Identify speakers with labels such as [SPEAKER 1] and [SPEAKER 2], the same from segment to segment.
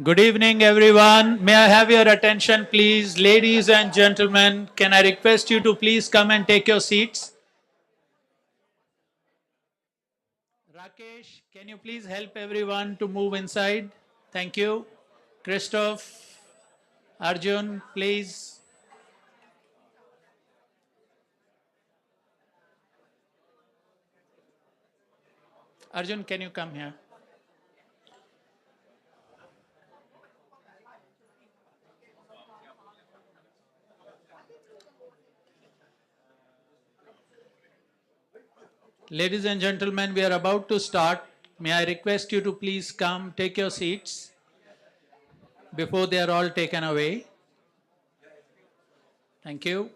[SPEAKER 1] Good evening, everyone. May I have your attention, please? Ladies and gentlemen, can I request you to please come and take your seats? Rakesh, can you please help everyone to move inside? Thank you. Christoph, Arjun, please. Arjun, can you come here? Ladies and gentlemen, we are about to start. May I request you to please come take your seats before they are all taken away? Thank you.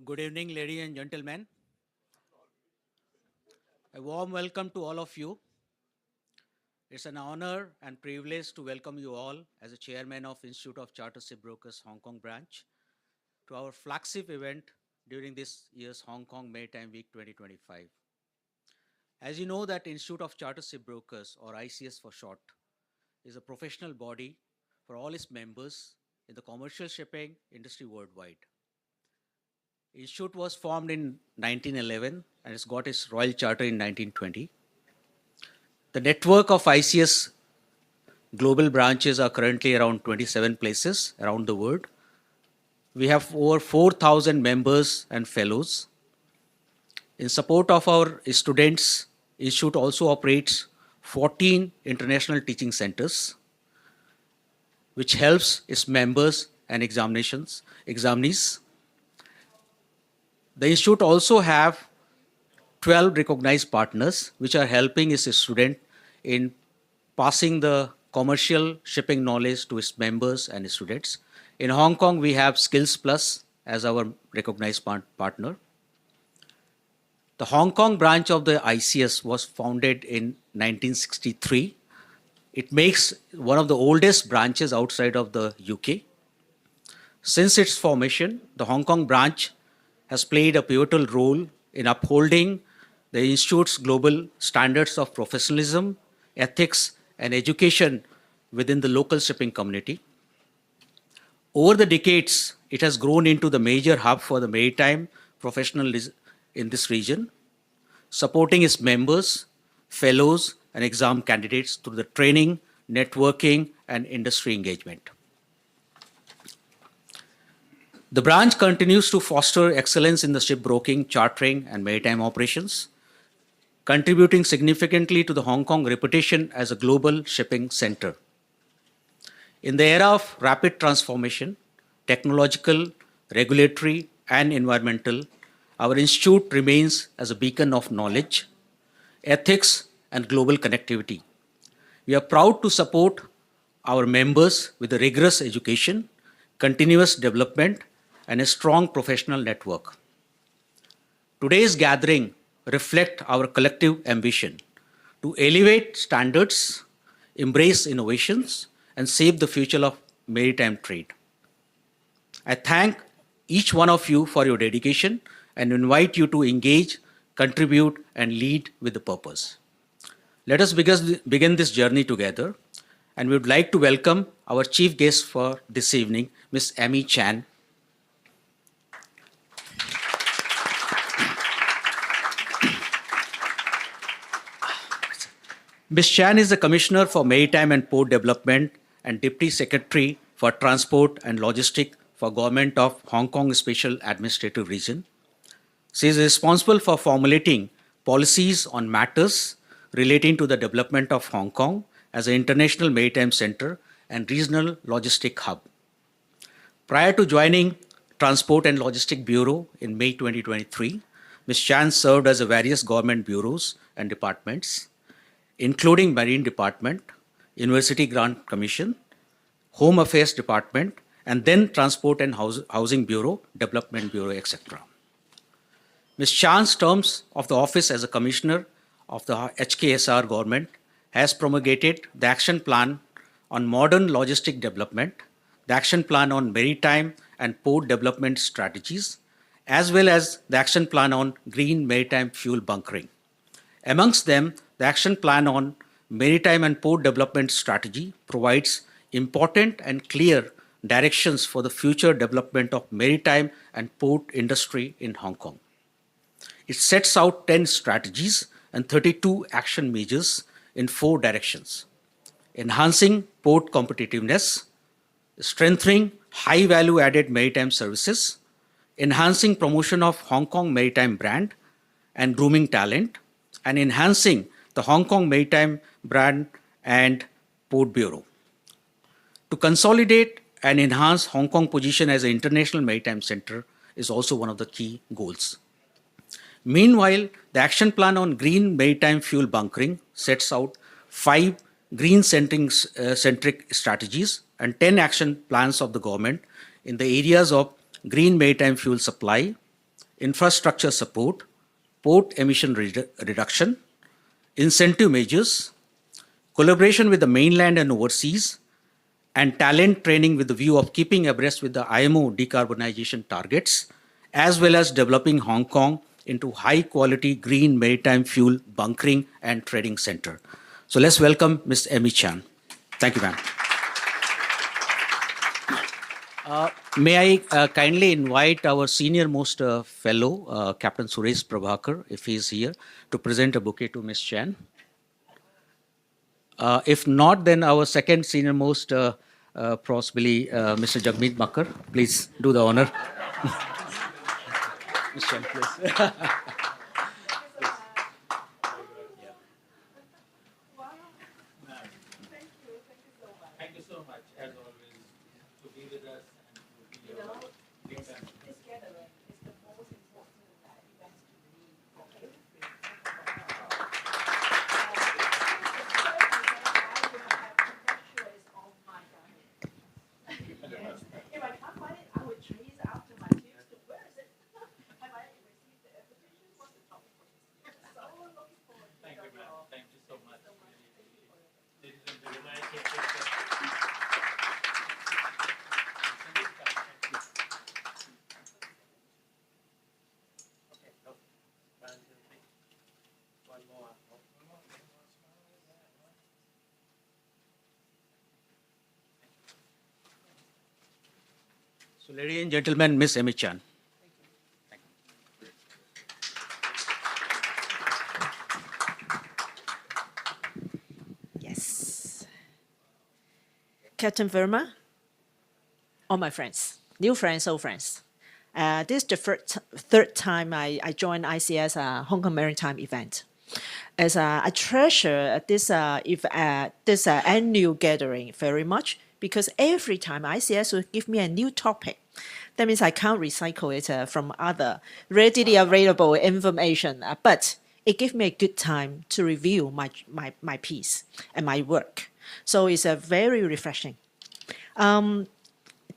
[SPEAKER 2] Good evening, ladies and gentlemen. A warm welcome to all of you. It's an honor and privilege to welcome you all as a chairman of Institute of Chartership Brokers Hong Kong branch to our flagship event during this year's Hong Kong Maritime Week 2025. As you know that Institute of Chartership Brokers, or ICS for short, is a professional body for all its members in the commercial shipping industry worldwide. Institute was formed in 1911 and it's got its royal charter in 1920. The network of ICS global branches are currently around 27 places around the world. We have over 4,000 members and fellows. In support of our students, Institute also operates 14 international teaching centers, which helps its members and examinees. The Institute also have 12 recognized partners, which are helping its student in passing the commercial shipping knowledge to its members and students. In Hong Kong, we have Skills Plus as our recognized partner. The Hong Kong branch of the ICS was founded in 1963. It makes one of the oldest branches outside of the UK. Since its formation, the Hong Kong branch has played a pivotal role in upholding the Institute's global standards of professionalism, ethics, and education within the local shipping community. Over the decades, it has grown into the major hub for the maritime professionals in this region, supporting its members, fellows, and exam candidates through the training, networking, and industry engagement. The branch continues to foster excellence in the shipbroking, chartering, and maritime operations, contributing significantly to the Hong Kong reputation as a global shipping center. In the era of rapid transformation, technological, regulatory, and environmental, our institute remains as a beacon of knowledge, ethics, and global connectivity. We are proud to support our members with a rigorous education, continuous development, and a strong professional network. Today's gathering reflects our collective ambition to elevate standards, embrace innovations, and shape the future of maritime trade. I thank each one of you for your dedication and invite you to engage, contribute, and lead with the purpose. Let us begin this journey together, and we would like to welcome our chief guest for this evening, Ms. Amy Chan. Ms. Chan is the Commissioner for Maritime and Port Development and Deputy Secretary for Transport and Logistics for Government of Hong Kong Special Administrative Region. She is responsible for formulating policies on matters relating to the development of Hong Kong as an international maritime center and regional logistic hub. Prior to joining Transport and Logistics Bureau in May 2023, Ms. Chan served as various government bureaus and departments, including Marine Department, University Grant Commission, Home Affairs Department, and then Transport and Housing Bureau, Development Bureau, etc. Ms. Chan's terms of the office as a commissioner of the HKSR government has promulgated the action plan on modern logistic development, the action plan on maritime and port development strategies, as well as the action plan on green maritime fuel bunkering. Amongst them, the action plan on maritime and port development strategy provides important and clear directions for the future development of maritime and port industry in Hong Kong. It sets out 10 strategies and 32 action measures in 4 directions: enhancing port competitiveness, strengthening high value added maritime services, enhancing promotion of Hong Kong maritime brand and grooming talent, and enhancing the Hong Kong maritime brand and port bureau. To consolidate and enhance Hong Kong position as an international maritime center is also one of the key goals. Meanwhile, the action plan on green maritime fuel bunkering sets out 5 green-centric strategies and 10 action plans of the government in the areas of green maritime fuel supply, infrastructure support, port emission reduction, incentive measures, collaboration with the mainland and overseas, and talent training with the view of keeping abreast with the IMO decarbonization targets, as well as developing Hong Kong into high-quality green maritime fuel bunkering and trading center. So let's welcome Ms. Amy Chan. Thank you, ma'am. May I kindly invite our senior-most fellow, Captain Suresh Prabhakar, if he is here, to present a bouquet to Ms. Chan. If not, then our second senior-most, possibly Mr. Jagmeet Makkar. Please do the honor. Ms. Chan, please.
[SPEAKER 1] Thank you so much, as always, to be with us and to be your
[SPEAKER 3] This gathering is the most important event to me for everything. If I can't find it, I will chase after my tears to where is it? Have I received the invitation? What's the topic? So looking forward to
[SPEAKER 1] Thank you, ma'am. Thank you so much. Ladies and gentlemen,
[SPEAKER 2] So, ladies and gentlemen, Ms. Amy Chan.
[SPEAKER 3] Yes. Captain Verma, all my friends, new friends, old friends. This is the third time I joined ICS Hong Kong Maritime event. As I treasure this annual gathering very much because every time ICS will give me a new topic. That means I can't recycle it from other readily available information, but it gives me a good time to review my piece and my work. So it's very refreshing. Good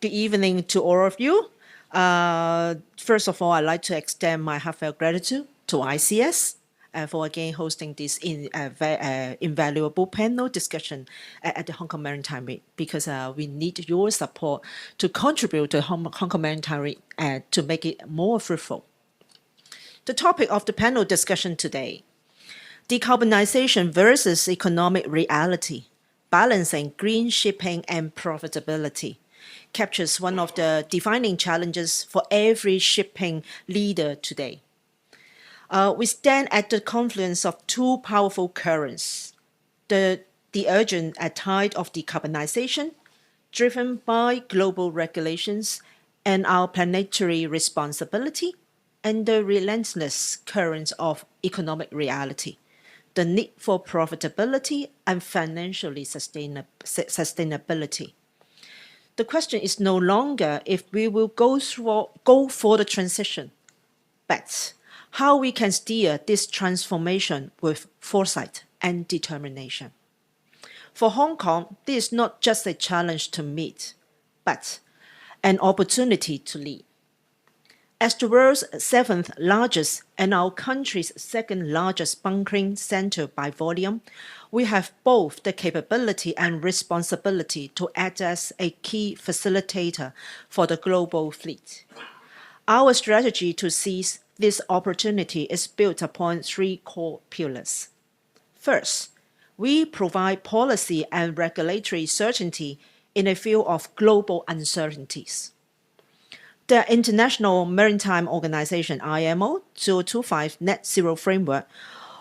[SPEAKER 3] evening to all of you. First of all, I'd like to extend my heartfelt gratitude to ICS for again hosting this invaluable panel discussion at the Hong Kong Maritime Week because we need your support to contribute to Hong Kong Maritime Week to make it more fruitful. The topic of the panel discussion today, decarbonization versus economic reality, balancing green shipping and profitability, captures one of the defining challenges for every shipping leader today. We stand at the confluence of two powerful currents, the urgent tide of decarbonization, driven by global regulations and our planetary responsibility, and the relentless currents of economic reality, the need for profitability and financially sustainability. The question is no longer if we will go for the transition, but how we can steer this transformation with foresight and determination. For Hong Kong, this is not just a challenge to meet, but an opportunity to lead. As the world's seventh largest and our country's second largest bunkering center by volume, we have both the capability and responsibility to act as a key facilitator for the global fleet. Our strategy to seize this opportunity is built upon three core pillars. First, we provide policy and regulatory certainty in a field of global uncertainties. The International Maritime Organization IMO 2025 Net Zero Framework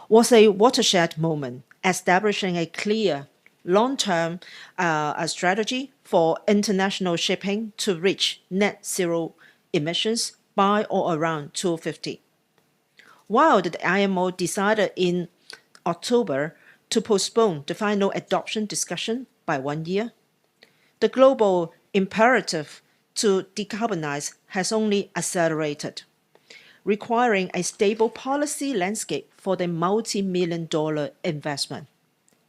[SPEAKER 3] was a watershed moment, establishing a clear long-term strategy for international shipping to reach net zero emissions by or around 2050. While the IMO decided in October to postpone the final adoption discussion by 1 year, the global imperative to decarbonize has only accelerated, requiring a stable policy landscape for the multi-million-dollar investment.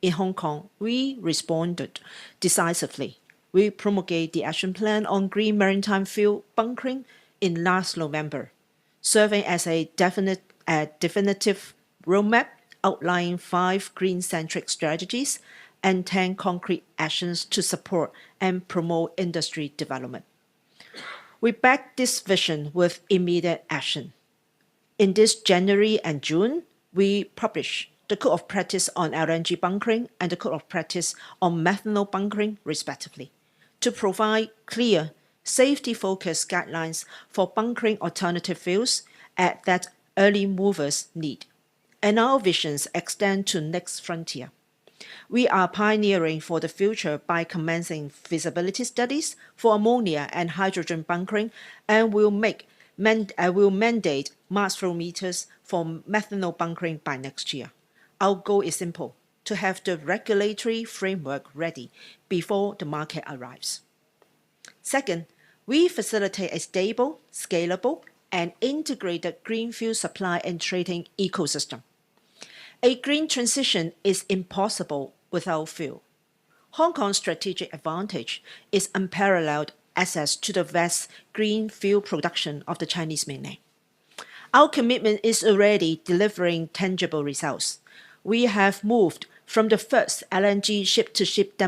[SPEAKER 3] In Hong Kong, we responded decisively. We promulgated the Action Plan on Green Maritime Fuel Bunkering in last November, serving as a definitive roadmap outlining 5 green-centric strategies and 10 concrete actions to support and promote industry development. We back this vision with immediate action. In this January and June, we published the Code of Practice on LNG bunkering and the Code of Practice on methanol bunkering, respectively, to provide clear, safety-focused guidelines for bunkering alternative fuels that early movers need. And our visions extend to next frontier. We are pioneering for the future by commencing feasibility studies for ammonia and hydrogen bunkering, and will mandate mass flow meters for methanol bunkering by next year. Our goal is simple: to have the regulatory framework ready before the market arrives. Second, we facilitate a stable, scalable, and integrated green fuel supply and trading ecosystem. A green transition is impossible without fuel. Hong Kong's strategic advantage is unparalleled access to the vast green fuel production of the Chinese mainland. Our commitment is already delivering tangible results. We have moved from the first LNG ship-to-ship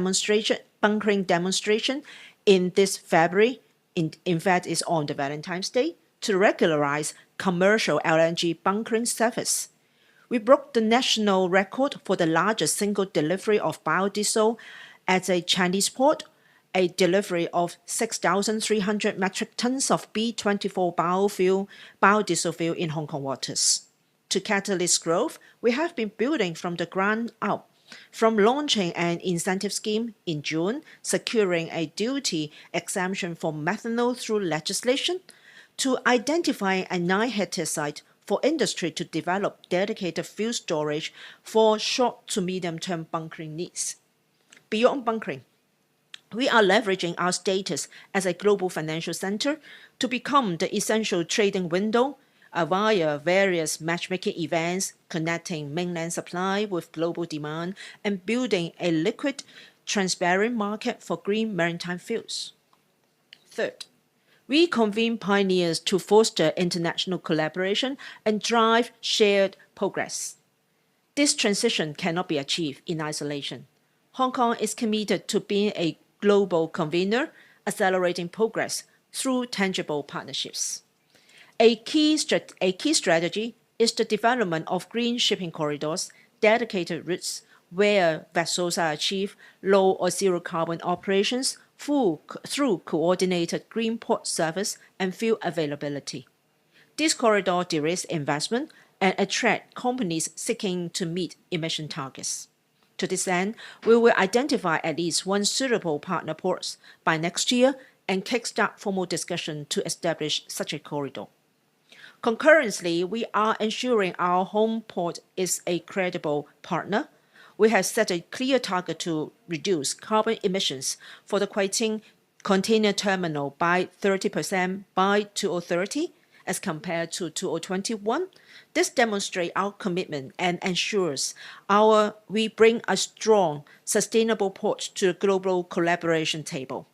[SPEAKER 3] bunkering demonstration in this February, in fact it's on the Valentine's Day, to regularize commercial LNG bunkering service. We broke the national record for the largest single delivery of biodiesel at a Chinese port, a delivery of 6,300 metric tons of B24 biodiesel fuel in Hong Kong waters. To catalyst growth, we have been building from the ground up, from launching an incentive scheme in June, securing a duty exemption for methanol through legislation, to identifying a 9-hectare site for industry to develop dedicated fuel storage for short to medium-term bunkering needs. Beyond bunkering, we are leveraging our status as a global financial center to become the essential trading window via various matchmaking events, connecting mainland supply with global demand and building a liquid, transparent market for green maritime fuels. Third, we convene pioneers to foster international collaboration and drive shared progress. This transition cannot be achieved in isolation. Hong Kong is committed to being a global convener, accelerating progress through tangible partnerships. A key strategy is the development of green shipping corridors, dedicated routes where vessels are achieve low or zero carbon operations through coordinated green port service and fuel availability. This corridor de-risks investment and attract companies seeking to meet emission targets. To this end, we will identify at least one suitable partner port by next year and kickstart formal discussion to establish such a corridor. Concurrently, we are ensuring our home port is a credible partner. We have set a clear target to reduce carbon emissions for the Kuantan container terminal by 30% by 2030 as compared to 2021. This demonstrates our commitment and ensures we bring a strong, sustainable port to the global collaboration table.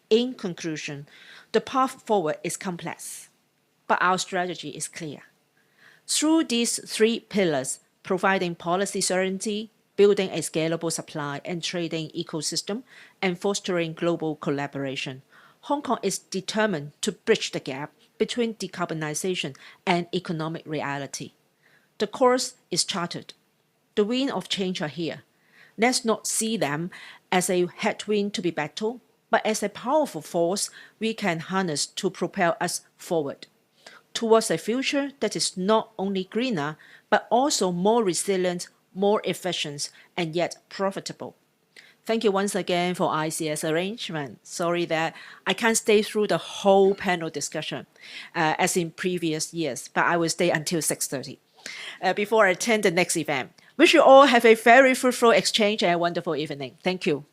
[SPEAKER 3] In conclusion, the path forward is complex, but our strategy is clear. Through these three pillars, providing policy certainty, building a scalable supply and trading ecosystem, and fostering global collaboration, Hong Kong is determined to bridge the gap between decarbonization and economic reality. The course is charted. The winds of change are here. Let's not see them as a headwind to be battled, but as a powerful force we can harness to propel us forward towards a future that is not only greener, but also more resilient, more efficient, and yet profitable. Thank you once again for ICS arrangement. Sorry that I can't stay through the whole panel discussion as in previous years, but I will stay until 6:30 before I attend the next event. Wish you all have a very fruitful exchange and a wonderful evening. Thank you.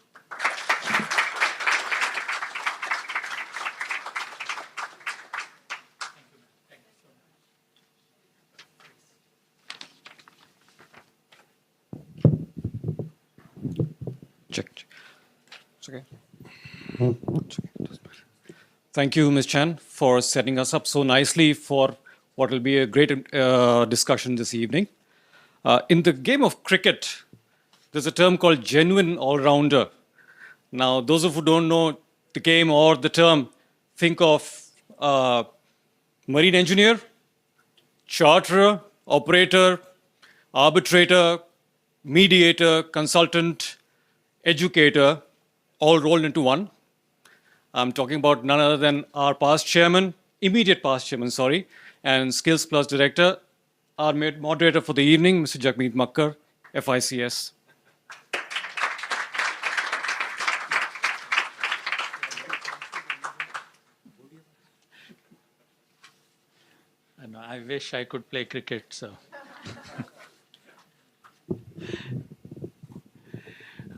[SPEAKER 4] Check. It's okay. It's okay. Doesn't matter. Thank you, Ms. Chan, for setting us up so nicely for what will be a great discussion this evening. In the game of cricket, there's a term called genuine all-rounder. Now, those of you who don't know the game or the term, think of marine engineer, charterer, operator, arbitrator, mediator, consultant, educator, all rolled into one. I'm talking about none other than our past chairman, immediate past chairman, sorry, and Skills Plus director, our moderator for the evening, Mr. Jagmeet Makkar, FICS.
[SPEAKER 1] I wish I could play cricket, so.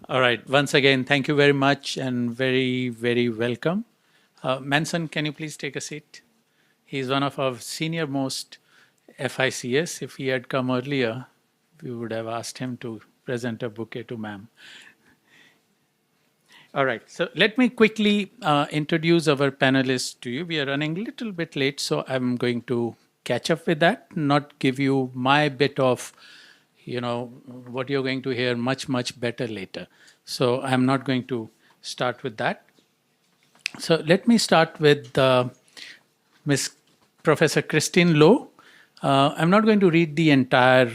[SPEAKER 1] All right. Once again, thank you very much and very, very welcome. Manson, can you please take a seat? He's one of our senior most FICS. If he had come earlier, we would have asked him to present a bouquet to ma'am. All right. So let me quickly introduce our panelists to you. We are running a little bit late, so I'm going to catch up with that, not give you my bit of what you're going to hear much, much better later. So I'm not going to start with that. So let me start with Miss Professor Christine Loh. I'm not going to read the entire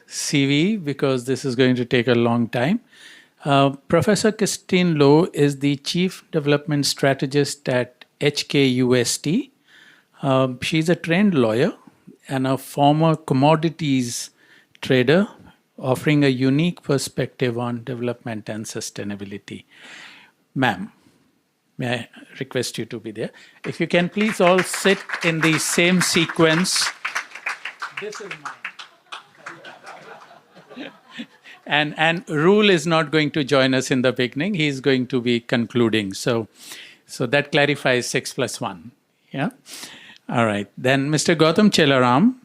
[SPEAKER 1] CV because this is going to take a long time. Professor Christine Loh is the Chief Development Strategist at HKUST. She's a trained lawyer and a former commodities trader, offering a unique perspective on development and sustainability. Ma'am, may I request you to be there? If you can please all sit in the same sequence. This is mine. And Rule is not going to join us in the beginning. He's going to be concluding. So that clarifies 6+1. Yeah? All right. Then Mr. Gautam Chelaram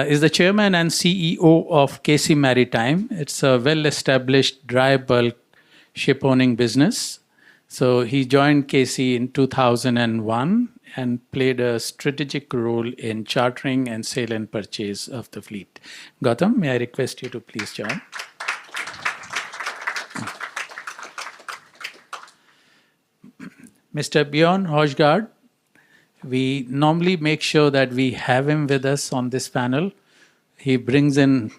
[SPEAKER 1] is the chairman and CEO of KC Maritime. It's a well-established dry bulk ship-owning business. So he joined KC in 2001 and played a strategic role in chartering and sale and purchase of the fleet. Gautam, may I request you to please join? Mr. Bjorn Højgaard. We normally make sure that we have him with us on this panel. He brings in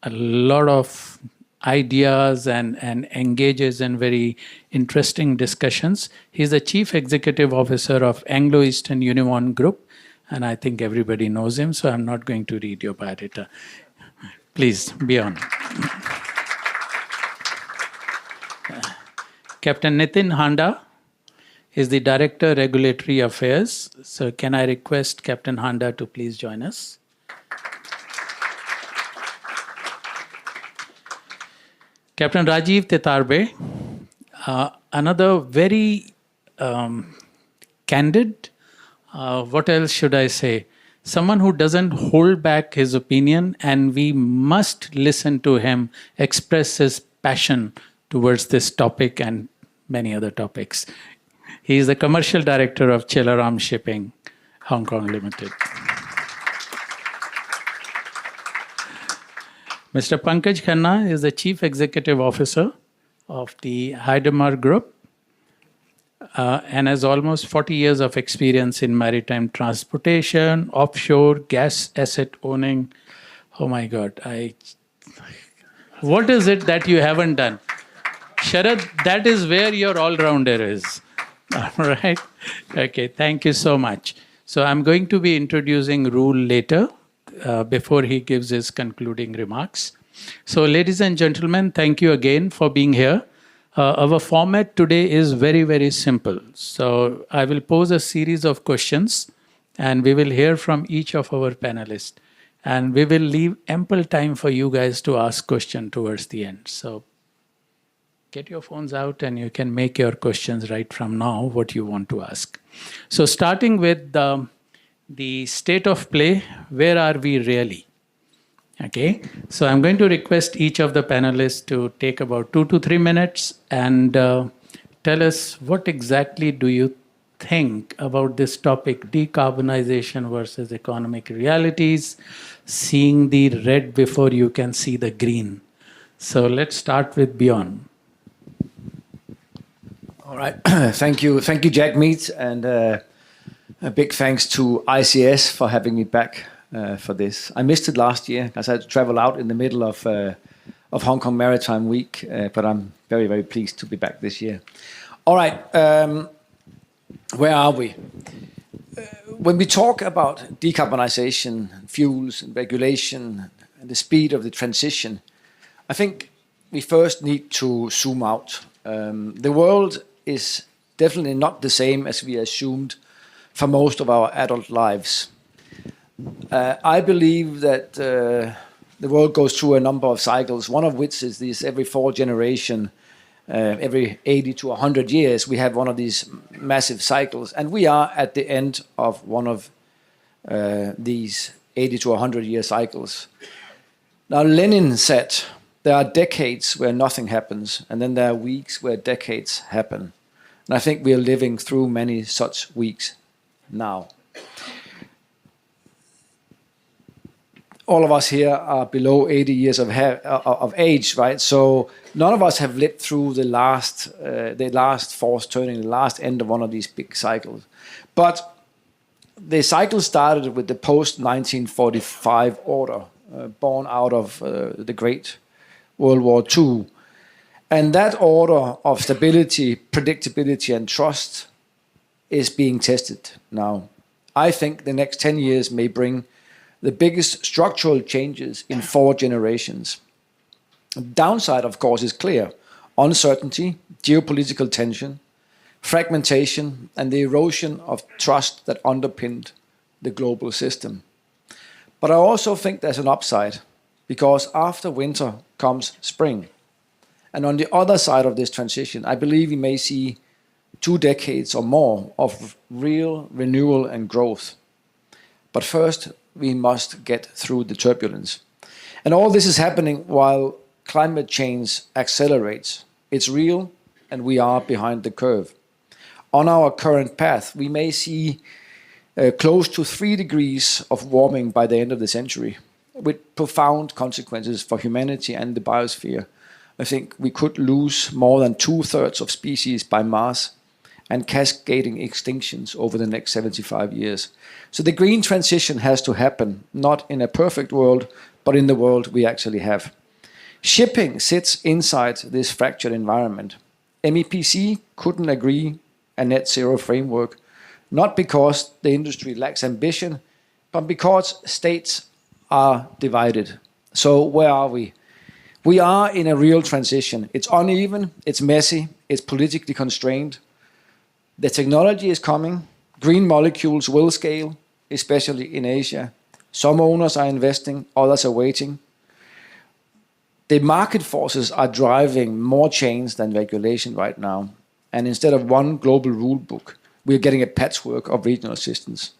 [SPEAKER 1] a lot of ideas and engages in very interesting discussions. He's the Chief Executive Officer of Anglo-Eastern Unimon Group, and I think everybody knows him, so I'm not going to read your biodata. Please, be on. Captain Nitin Handa is the Director, Regulatory Affairs. So can I request Captain Handa to please join us? Captain Rajiv Tetarbe, another very candid, what else should I say? Someone who doesn't hold back his opinion, and we must listen to him express his passion towards this topic and many other topics. He is the Commercial Director of Chelaram Shipping, Hong Kong Limited. Mr. Pankaj Khanna is the Chief Executive Officer of the Heidemar Group and has almost 40 years of experience in maritime transportation, offshore, gas asset owning. Oh my God, what is it that you haven't done? Sharad, that is where your all-rounder is. All right. Okay, thank you so much. So I'm going to be introducing Rule later before he gives his concluding remarks. So ladies and gentlemen, thank you again for being here. Our format today is very, very simple. So I will pose a series of questions and we will hear from each of our panelists. And we will leave ample time for you guys to ask questions towards the end. So get your phones out and you can make your questions right from now, what you want to ask. So starting with the state of play, where are we really? Okay, so I'm going to request each of the panelists to take about 2 to 3 minutes and tell us what exactly do you think about this topic, decarbonization versus economic realities, seeing the red before you can see the green. So let's start with Bjorn.
[SPEAKER 5] All right. Thank you, Jagmeet, and a big thanks to ICS for having me back for this. I missed it last year because I had to travel out in the middle of Hong Kong Maritime Week, but I'm very, very pleased to be back this year. All right. Where are we? When we talk about decarbonization, fuels, and regulation, and the speed of the transition, I think we first need to zoom out. The world is definitely not the same as we assumed for most of our adult lives. I believe that the world goes through a number of cycles, one of which is this every 4 generation, every 80 to 100 years, we have one of these massive cycles. And we are at the end of one of these 80 to 100 year cycles. Now, Lenin said, there are decades where nothing happens, and then there are weeks where decades happen. And I think we are living through many such weeks now. All of us here are below 80 years of age, right? So none of us have lived through the last force turning, the last end of one of these big cycles. But the cycle started with the post-1945 order, born out of the Great World War II. And that order of stability, predictability, and trust is being tested now. I think the next 10 years may bring the biggest structural changes in 4 generations. The downside, of course, is clear. Uncertainty, geopolitical tension, fragmentation, and the erosion of trust that underpinned the global system. But I also think there's an upside, because after winter comes spring. And on the other side of this transition, I believe we may see 2 decades or more of real renewal and growth. But first, we must get through the turbulence. And all this is happening while climate change accelerates. It's real, and we are behind the curve. On our current path, we may see close to 3 degrees of warming by the end of the century, with profound consequences for humanity and the biosphere. I think we could lose more than 2/3 of species by mass and cascading extinctions over the next 75 years. So the green transition has to happen, not in a perfect world, but in the world we actually have. Shipping sits inside this fractured environment. MEPC couldn't agree a net zero framework, not because the industry lacks ambition, but because states are divided. So where are we? We are in a real transition. It's uneven, it's messy, it's politically constrained. The technology is coming. Green molecules will scale, especially in Asia. Some owners are investing, others are waiting. The market forces are driving more change than regulation right now. And instead of one global rule book, we're getting a patchwork of regional systems.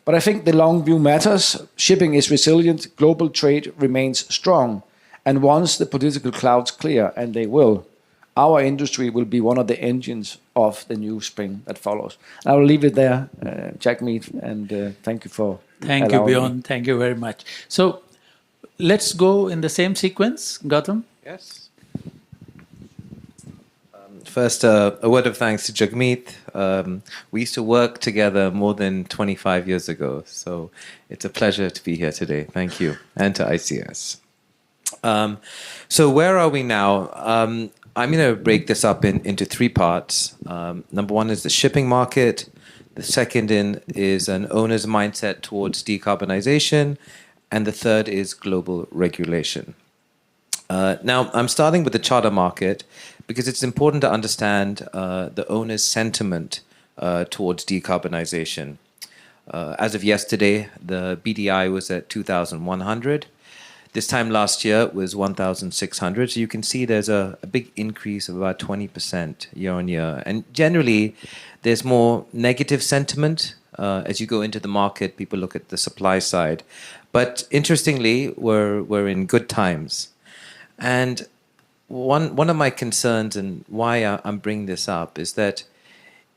[SPEAKER 5] But I think the long view matters. Shipping is resilient, global trade remains strong. And once the political clouds clear, and they will, our industry will be one of the engines of the new spring that follows. I will leave it there, Jagmeet, and thank you for
[SPEAKER 1] Thank you,
[SPEAKER 5] allowing me.
[SPEAKER 1] Bjorn. Thank you very much. So let's go in the same sequence, Gautam.
[SPEAKER 6] Yes. First, a word of thanks to Jagmeet. We used to work together more than 25 years ago, so it's a pleasure to be here today. Thank you, and to ICS. So where are we now? I'm going to break this up into three parts. Number one is the shipping market. The second is an owner's mindset towards decarbonization. And the third is global regulation. Now, I'm starting with the charter market because it's important to understand the owner's sentiment towards decarbonization. As of yesterday, the BDI was at 2,100. This time last year it was 1,600. So you can see there's a big increase of about 20% year on year. And generally, there's more negative sentiment. As you go into the market, people look at the supply side. But interestingly, we're in good times. And one of my concerns and why I'm bringing this up is that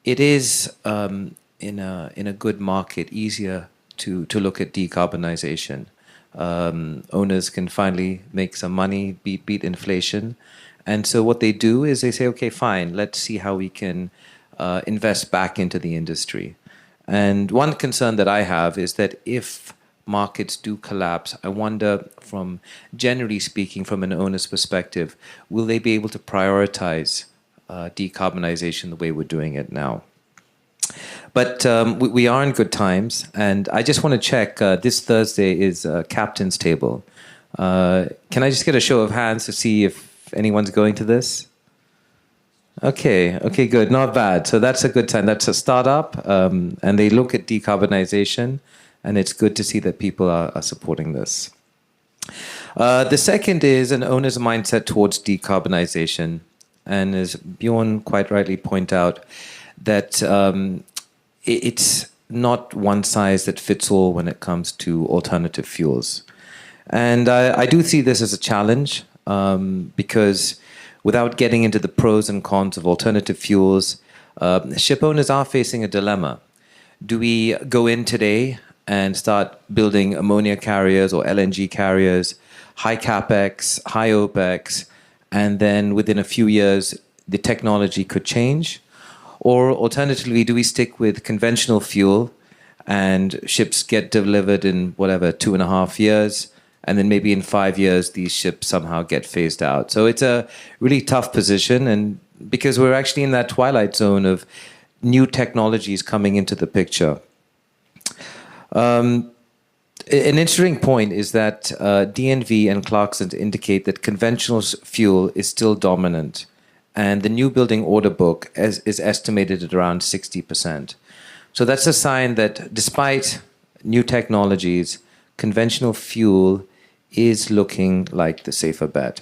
[SPEAKER 6] it is in a good market easier to look at decarbonization. Owners can finally make some money, beat inflation. And so what they do is they say, okay, fine, let's see how we can invest back into the industry. And one concern that I have is that if markets do collapse, I wonder, from generally speaking, from an owner's perspective, will they be able to prioritize decarbonization the way we're doing it now? But we are in good times, and I just want to check, this Thursday is Captain's Table. Can I just get a show of hands to see if anyone's going to this? Okay, good, not bad. So that's a good time. That's a startup, and they look at decarbonization, and it's good to see that people are supporting this. The second is an owner's mindset towards decarbonization. And as Bjorn quite rightly pointed out, that it's not one size that fits all when it comes to alternative fuels. And I do see this as a challenge because without getting into the pros and cons of alternative fuels, ship owners are facing a dilemma. Do we go in today and start building ammonia carriers or LNG carriers, high capex, high opex, and then within a few years, the technology could change? Or alternatively, do we stick with conventional fuel and ships get delivered in 2.5 years, and then maybe in 5 years, these ships somehow get phased out? So it's a really tough position, and because we're actually in that twilight zone of new technologies coming into the picture. An interesting point is that DNV and Clarksons indicate that conventional fuel is still dominant, and the new building order book is estimated at around 60%. So that's a sign that despite new technologies, conventional fuel is looking like the safer bet.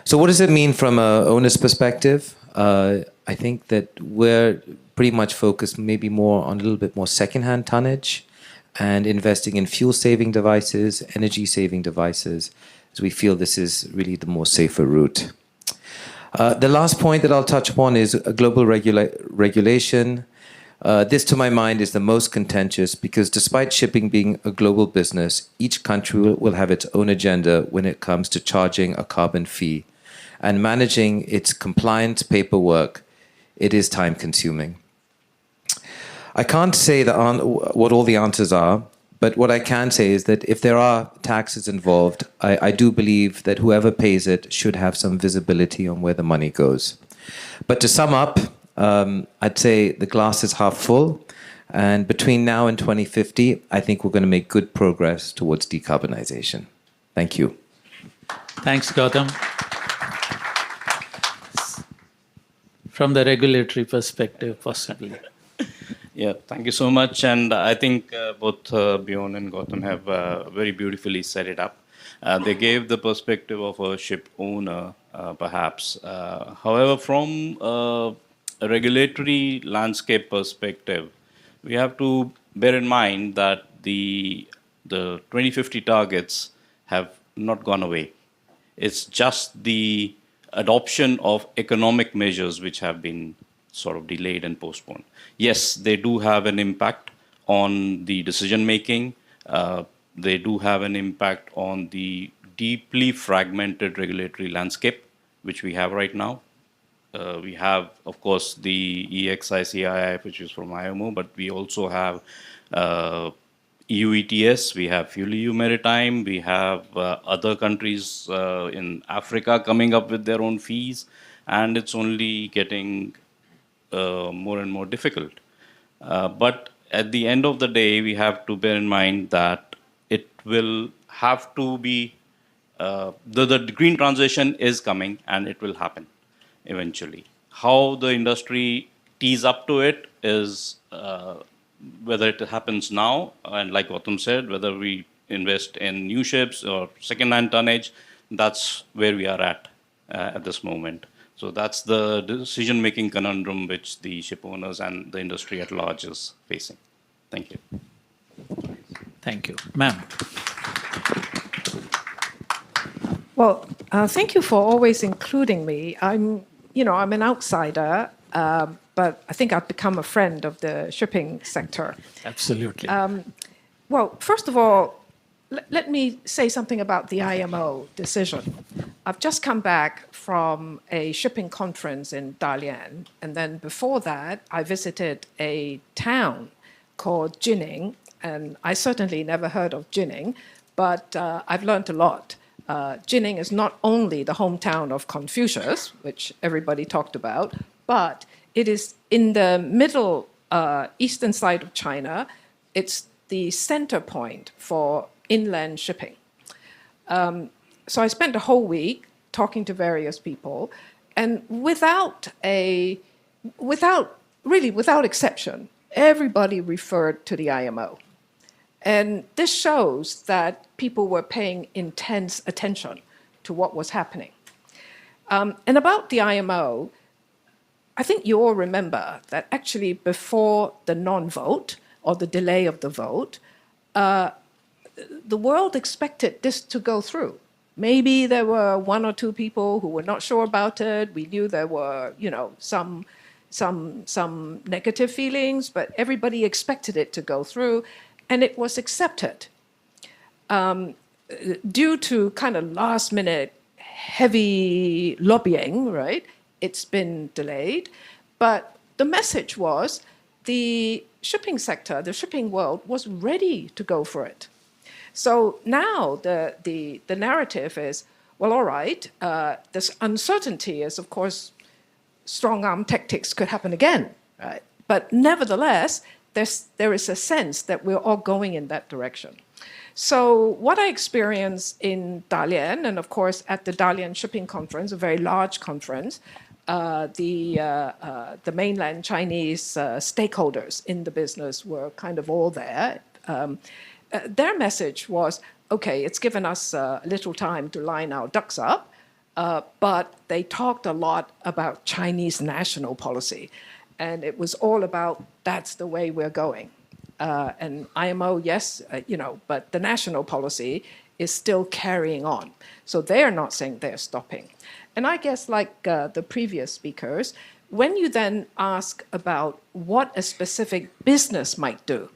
[SPEAKER 6] So what does it mean from an owner's perspective? I think that we're pretty much focused maybe more on a little bit more secondhand tonnage and investing in fuel-saving devices, energy-saving devices, as we feel this is really the more safer route. The last point that I'll touch upon is global regulation. This, to my mind, is the most contentious because despite shipping being a global business, each country will have its own agenda when it comes to charging a carbon fee. And managing its compliance paperwork, it is time-consuming. I can't say what all the answers are, but what I can say is that if there are taxes involved, I do believe that whoever pays it should have some visibility on where the money goes. But to sum up, I'd say the glass is half full, and between now and 2050, I think we're going to make good progress towards decarbonization. Thank you.
[SPEAKER 1] Thanks, Gautam. From the regulatory perspective, possibly.
[SPEAKER 7] Yeah, thank you so much. And I think both Bjorn and Gautam have very beautifully set it up. They gave the perspective of a ship owner, perhaps. However, from a regulatory landscape perspective, we have to bear in mind that the 2050 targets have not gone away. It's just the adoption of economic measures which have been sort of delayed and postponed. Yes, they do have an impact on the decision making. They do have an impact on the deeply fragmented regulatory landscape which we have right now. We have, of course, the EXICII, which is from IMO, but we also have EU ETS, we have FuelEU Maritime, we have other countries in Africa coming up with their own fees, and it's only getting more and more difficult. But at the end of the day, we have to bear in mind that it will have to be, the green transition is coming and it will happen eventually. How the industry tees up to it is whether it happens now, and like Gautam said, whether we invest in new ships or second-hand tonnage, that's where we are at this moment. So that's the decision-making conundrum which the ship owners and the industry at large is facing. Thank you.
[SPEAKER 1] Thank you. Ma'am.
[SPEAKER 8] Well, thank you for always including me. I'm an outsider, but I think I've become a friend of the shipping sector.
[SPEAKER 1] Absolutely.
[SPEAKER 8] Well, first of all, let me say something about the IMO decision. I've just come back from a shipping conference in Dalian, and then before that, I visited a town called Jining, and I certainly never heard of Jining, but I've learned a lot. Jining is not only the hometown of Confucius, which everybody talked about, but it is in the middle eastern side of China. It's the center point for inland shipping. So I spent a whole week talking to various people, and without exception, everybody referred to the IMO. And this shows that people were paying intense attention to what was happening. And about the IMO, I think you all remember that actually before the non-vote or the delay of the vote, the world expected this to go through. Maybe there were one or two people who were not sure about it. We knew there were, some negative feelings, but everybody expected it to go through, and it was accepted. Due to kind of last-minute heavy lobbying, right? It's been delayed, but the message was the shipping sector, the shipping world was ready to go for it. So now the narrative is, well, all right, this uncertainty is, of course, strong-arm tactics could happen again, right? But nevertheless, there is a sense that we're all going in that direction. So what I experienced in Dalian, and of course at the Dalian Shipping Conference, a very large conference, the mainland Chinese stakeholders in the business were kind of all there. Their message was, okay, it's given us a little time to line our ducks up, but they talked a lot about Chinese national policy. And it was all about, that's the way we're going. And IMO, yes, but the national policy is still carrying on. So they're not saying they're stopping. And I guess like the previous speakers, when you then ask about what a specific business might do,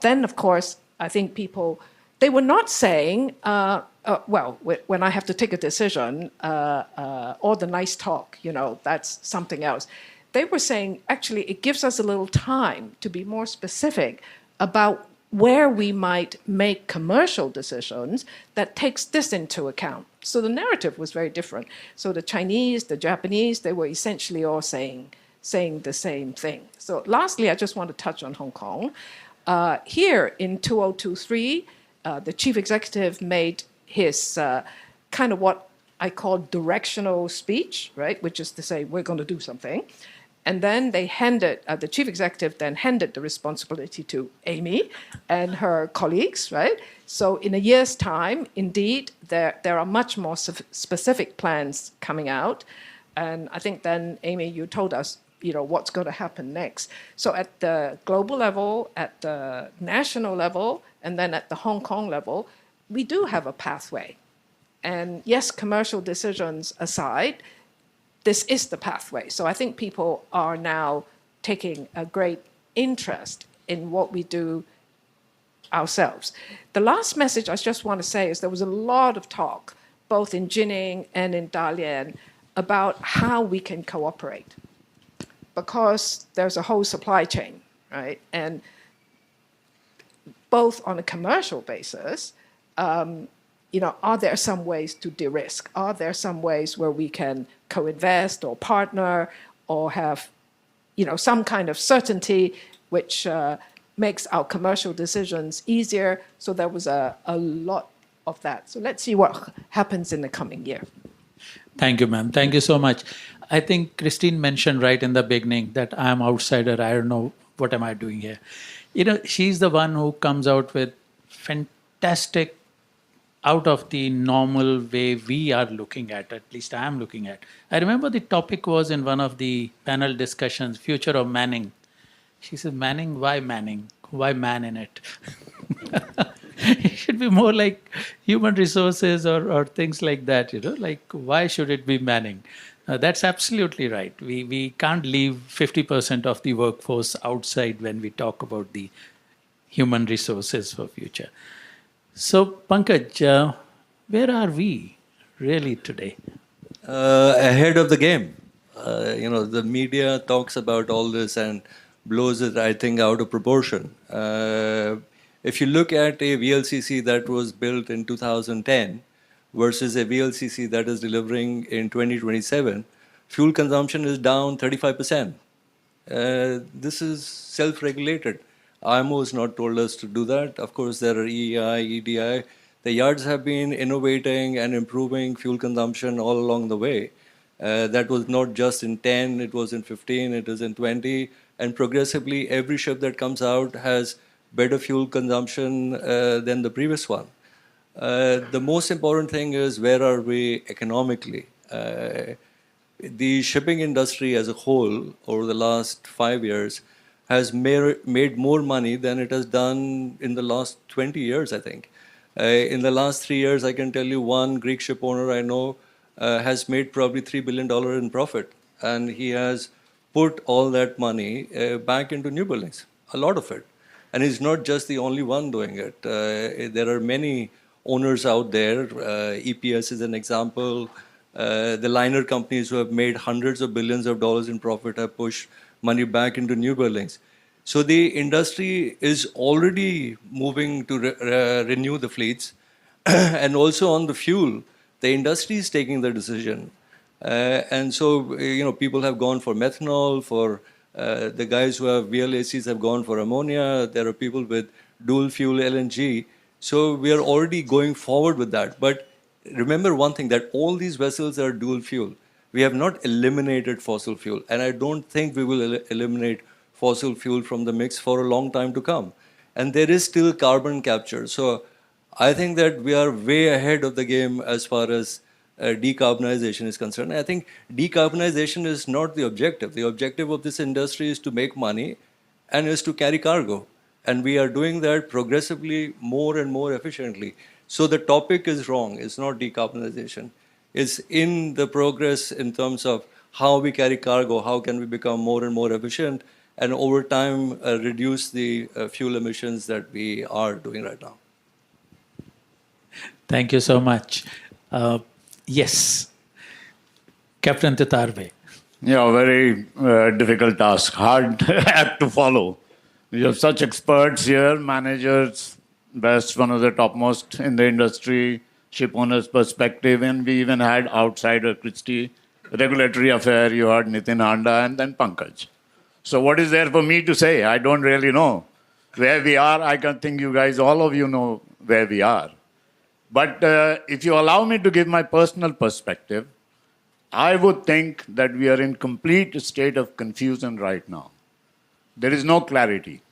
[SPEAKER 8] then of course, I think people, they were not saying, when I have to take a decision, or the nice talk, that's something else. They were saying, actually, it gives us a little time to be more specific about where we might make commercial decisions that takes this into account. So the narrative was very different. So the Chinese, the Japanese, they were essentially all saying the same thing. So lastly, I just want to touch on Hong Kong. Here in 2023, the chief executive made his kind of what I call directional speech, right? Which is to say, we're going to do something. And then they handed, the chief executive then handed the responsibility to Amy and her colleagues, right? So in a year's time, indeed, there are much more specific plans coming out. And I think then, Amy, you told us, what's going to happen next. So at the global level, at the national level, and then at the Hong Kong level, we do have a pathway. And yes, commercial decisions aside, this is the pathway. So I think people are now taking a great interest in what we do ourselves. The last message I just want to say is there was a lot of talk, both in Jining and in Dalian, about how we can cooperate. Because there's a whole supply chain, right? And both on a commercial basis, are there some ways to de-risk? Are there some ways where we can co-invest or partner or have, some kind of certainty which makes our commercial decisions easier? So there was a lot of that. So let's see what happens in the coming year.
[SPEAKER 1] Thank you, ma'am. Thank you so much. I think Christine mentioned right in the beginning that I'm outsider. I don't know what am I doing here. She's the one who comes out with fantastic, out of the normal way we are looking at least I am looking at. I remember the topic was in one of the panel discussions, future of Manning. She said, Manning? Why Manning? Why man in it? It should be more like human resources or things like that, like why should it be Manning? That's absolutely right. We can't leave 50% of the workforce outside when we talk about the human resources for future. So, Pankaj, where are we really today?
[SPEAKER 9] Ahead of the game. The media talks about all this and blows it, I think, out of proportion. If you look at a VLCC that was built in 2010 versus a VLCC that is delivering in 2027, fuel consumption is down 35%. This is self-regulated. IMO has not told us to do that. Of course, there are EEI, EDI. The yards have been innovating and improving fuel consumption all along the way. That was not just in 10, it was in 15, it is in 20. And progressively, every ship that comes out has better fuel consumption than the previous one. The most important thing is where are we economically? The shipping industry as a whole over the last 5 years has made more money than it has done in the last 20 years, I think. In the last 3 years, I can tell you one Greek ship owner I know has made probably $3 billion in profit. And he has put all that money back into new buildings, a lot of it. And he's not just the only one doing it. There are many owners out there. EPS is an example. The liner companies who have made hundreds of billions of dollars in profit have pushed money back into new buildings. So the industry is already moving to renew the fleets. And also on the fuel, the industry is taking the decision. And so, people have gone for methanol, for the guys who have VLACs have gone for ammonia. There are people with dual fuel LNG. So we are already going forward with that. But remember one thing, that all these vessels are dual fuel. We have not eliminated fossil fuel. And I don't think we will eliminate fossil fuel from the mix for a long time to come. And there is still carbon capture. So I think that we are way ahead of the game as far as decarbonization is concerned. I think decarbonization is not the objective. The objective of this industry is to make money and is to carry cargo. And we are doing that progressively more and more efficiently. So the topic is wrong. It's not decarbonization. It's in the progress in terms of how we carry cargo, how can we become more and more efficient, and over time reduce the fuel emissions that we are doing right now.
[SPEAKER 1] Thank you so much. Yes, Captain Titarve.
[SPEAKER 10] Yeah, very difficult task, hard act to follow. You have such experts here, managers, best, one of the topmost in the industry, ship owners' perspective, and we even had outsider Christie, regulatory affair, you heard Nitin Handa, and then Pankaj. So what is there for me to say? I don't really know. Where we are, I can think you guys, all of you know where we are. But if you allow me to give my personal perspective, I would think that we are in complete state of confusion right now. There is no clarity.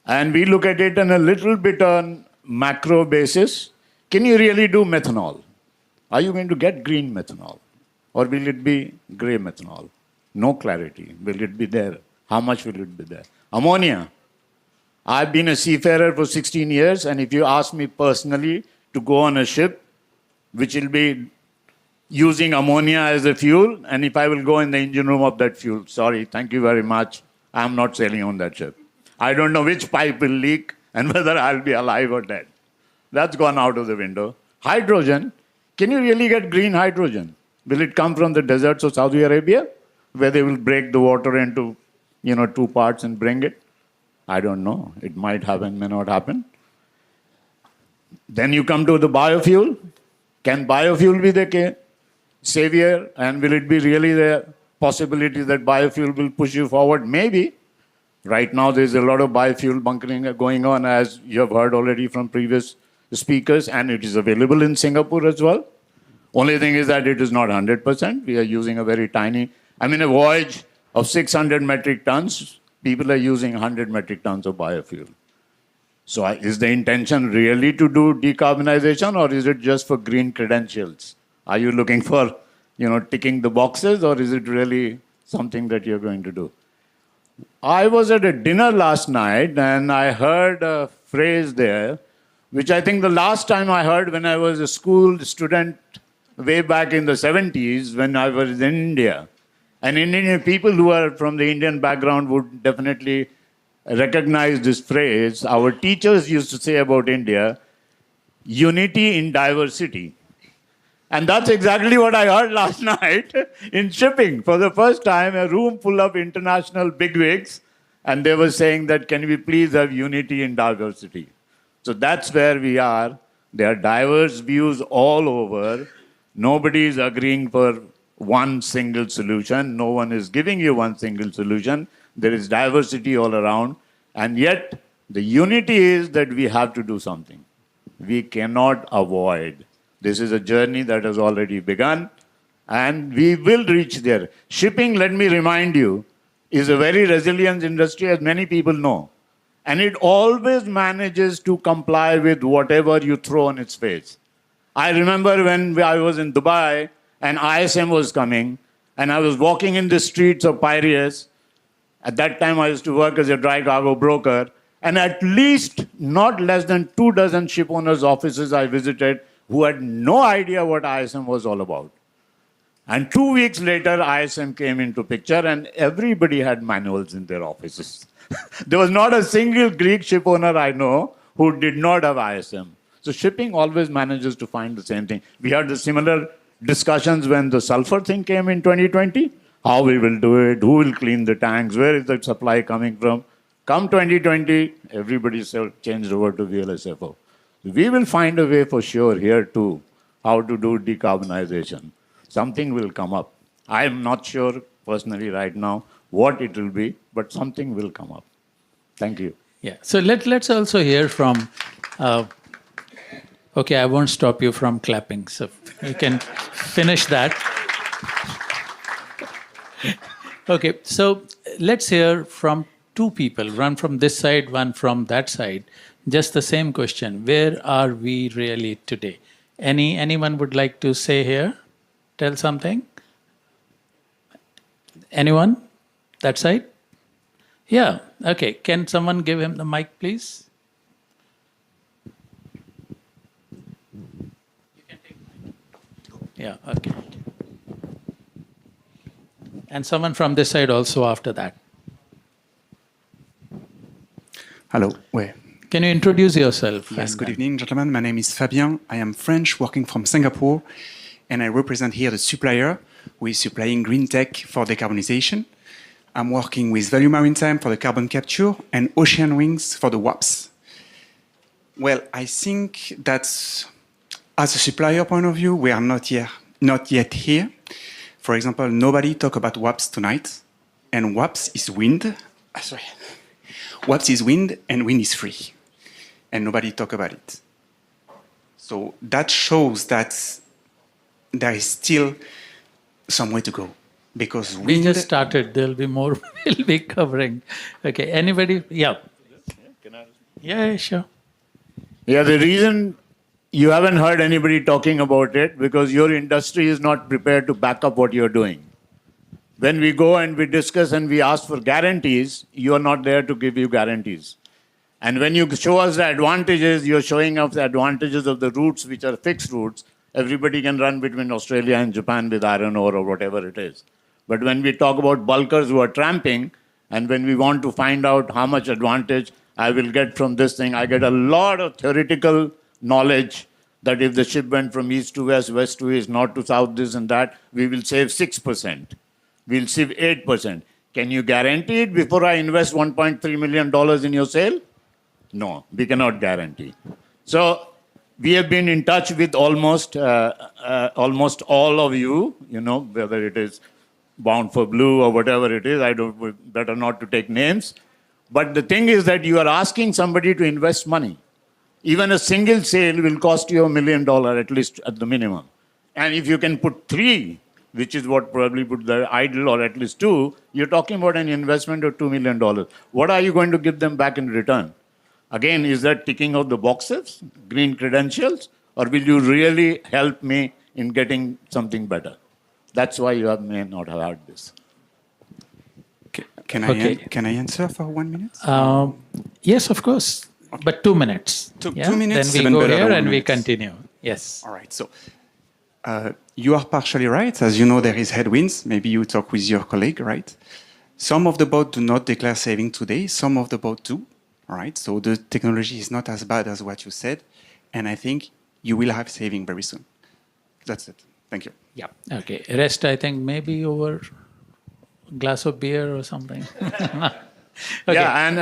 [SPEAKER 10] And we look at it on a little bit on macro basis. Can you really do methanol? Are you going to get green methanol? Or will it be gray methanol? No clarity. Will it be there? How much will it be there? Ammonia. I've been a seafarer for 16 years, and if you ask me personally to go on a ship which will be using ammonia as a fuel, and if I will go in the engine room of that fuel, sorry, thank you very much, I'm not sailing on that ship. I don't know which pipe will leak and whether I'll be alive or dead. That's gone out of the window. Hydrogen, can you really get green hydrogen? Will it come from the deserts of Saudi Arabia, where they will break the water into, 2 parts and bring it? I don't know. It might happen, may not happen. Then you come to the biofuel. Can biofuel be the savior? And will it be really the possibility that biofuel will push you forward? Maybe. Right now, there's a lot of biofuel bunkering going on, as you have heard already from previous speakers, and it is available in Singapore as well. Only thing is that it is not 100%. We are using a very tiny, a voyage of 600 metric tons, people are using 100 metric tons of biofuel. So is the intention really to do decarbonization, or is it just for green credentials? Are you looking for, ticking the boxes, or is it really something that you're going to do? I was at a dinner last night and I heard a phrase there, which I think the last time I heard when I was a school student way back in the 70s when I was in India. And Indian people who are from the Indian background would definitely recognize this phrase. Our teachers used to say about India, unity in diversity. And that's exactly what I heard last night in shipping. For the first time, a room full of international bigwigs, and they were saying that, can we please have unity in diversity? So that's where we are. There are diverse views all over. Nobody is agreeing for one single solution. No one is giving you one single solution. There is diversity all around. And yet, the unity is that we have to do something. We cannot avoid. This is a journey that has already begun, and we will reach there. Shipping, let me remind you, is a very resilient industry, as many people know. And it always manages to comply with whatever you throw on its face. I remember when I was in Dubai, and ISM was coming, and I was walking in the streets of Piraeus. At that time, I used to work as a dry cargo broker, and at least not less than 24 ship owners' offices I visited who had no idea what ISM was all about. And 2 weeks later, ISM came into picture, and everybody had manuals in their offices. There was not a single Greek ship owner I know who did not have ISM. So shipping always manages to find the same thing. We had the similar discussions when the sulfur thing came in 2020. How we will do it, who will clean the tanks, where is the supply coming from? Come 2020, everybody changed over to VLSFO. We will find a way for sure here too, how to do decarbonization. Something will come up. I am not sure personally right now what it will be, but something will come up. Thank you.
[SPEAKER 1] Yeah. So let's also hear from. Okay, I won't stop you from clapping, so you can finish that. Okay, so let's hear from two people, one from this side, one from that side. Just the same question. Where are we really today? Anyone would like to say here? Tell something? Anyone? That side? Yeah, okay. Can someone give him the mic, please? You can take mine. Yeah, okay. And someone from this side also after that.
[SPEAKER 11] Hello. Where?
[SPEAKER 1] Can you introduce yourself?
[SPEAKER 11] Yes, good evening, gentlemen. My name is Fabien. I am French, working from Singapore, and I represent here the supplier who is supplying green tech for decarbonization. I'm working with Value Maritime for the carbon capture and Ocean Wings for the WAPS. Well, I think that as a supplier point of view, we are not yet here. For example, nobody talk about WAPS tonight, and WAPS is wind. WAPS is wind, and wind is free, and nobody talk about it. So that shows that there is still some way to go because
[SPEAKER 1] We
[SPEAKER 11] wind,
[SPEAKER 1] just started. There'll be more we'll be covering. Okay, anybody? Yeah. Yeah, sure.
[SPEAKER 10] Yeah, the reason you haven't heard anybody talking about it because your industry is not prepared to back up what you're doing. When we go and we discuss and we ask for guarantees, you are not there to give you guarantees. And when you show us the advantages, you're showing us the advantages of the routes which are fixed routes. Everybody can run between Australia and Japan with iron ore or whatever it is. But when we talk about bulkers who are tramping, and when we want to find out how much advantage I will get from this thing, I get a lot of theoretical knowledge that if the ship went from east to west, west to east, north to south, this and that, we will save 6%. We'll save 8%. Can you guarantee it before I invest $1.3 million in your sale? No, we cannot guarantee. So we have been in touch with almost all of you, whether it is Bound for Blue or whatever it is. Better not to take names. But the thing is that you are asking somebody to invest money. Even a single sale will cost you $1 million at least at the minimum. And if you can put 3, which is what probably put the idle, or at least 2, you're talking about an investment of $2 million. What are you going to give them back in return? Again, is that ticking of the boxes, green credentials, or will you really help me in getting something better? That's why you may not have had this.
[SPEAKER 11] can I answer for 1 minute?
[SPEAKER 1] Yes, of course. But 2 minutes.
[SPEAKER 11] Two minutes,
[SPEAKER 1] Then we
[SPEAKER 11] even
[SPEAKER 1] go
[SPEAKER 11] better
[SPEAKER 1] here
[SPEAKER 11] than 1
[SPEAKER 1] and we
[SPEAKER 11] minute.
[SPEAKER 1] continue. Yes.
[SPEAKER 11] All right. So you are partially right. As you know, there is headwinds. Maybe you talk with your colleague, right? Some of the boats do not declare saving today. Some of the boats do. All right. So the technology is not as bad as what you said. And I think you will have saving very soon. That's it. Thank you.
[SPEAKER 1] Yeah. Okay. Rest, I think, maybe over a glass of beer or something. Okay.
[SPEAKER 10] Yeah, and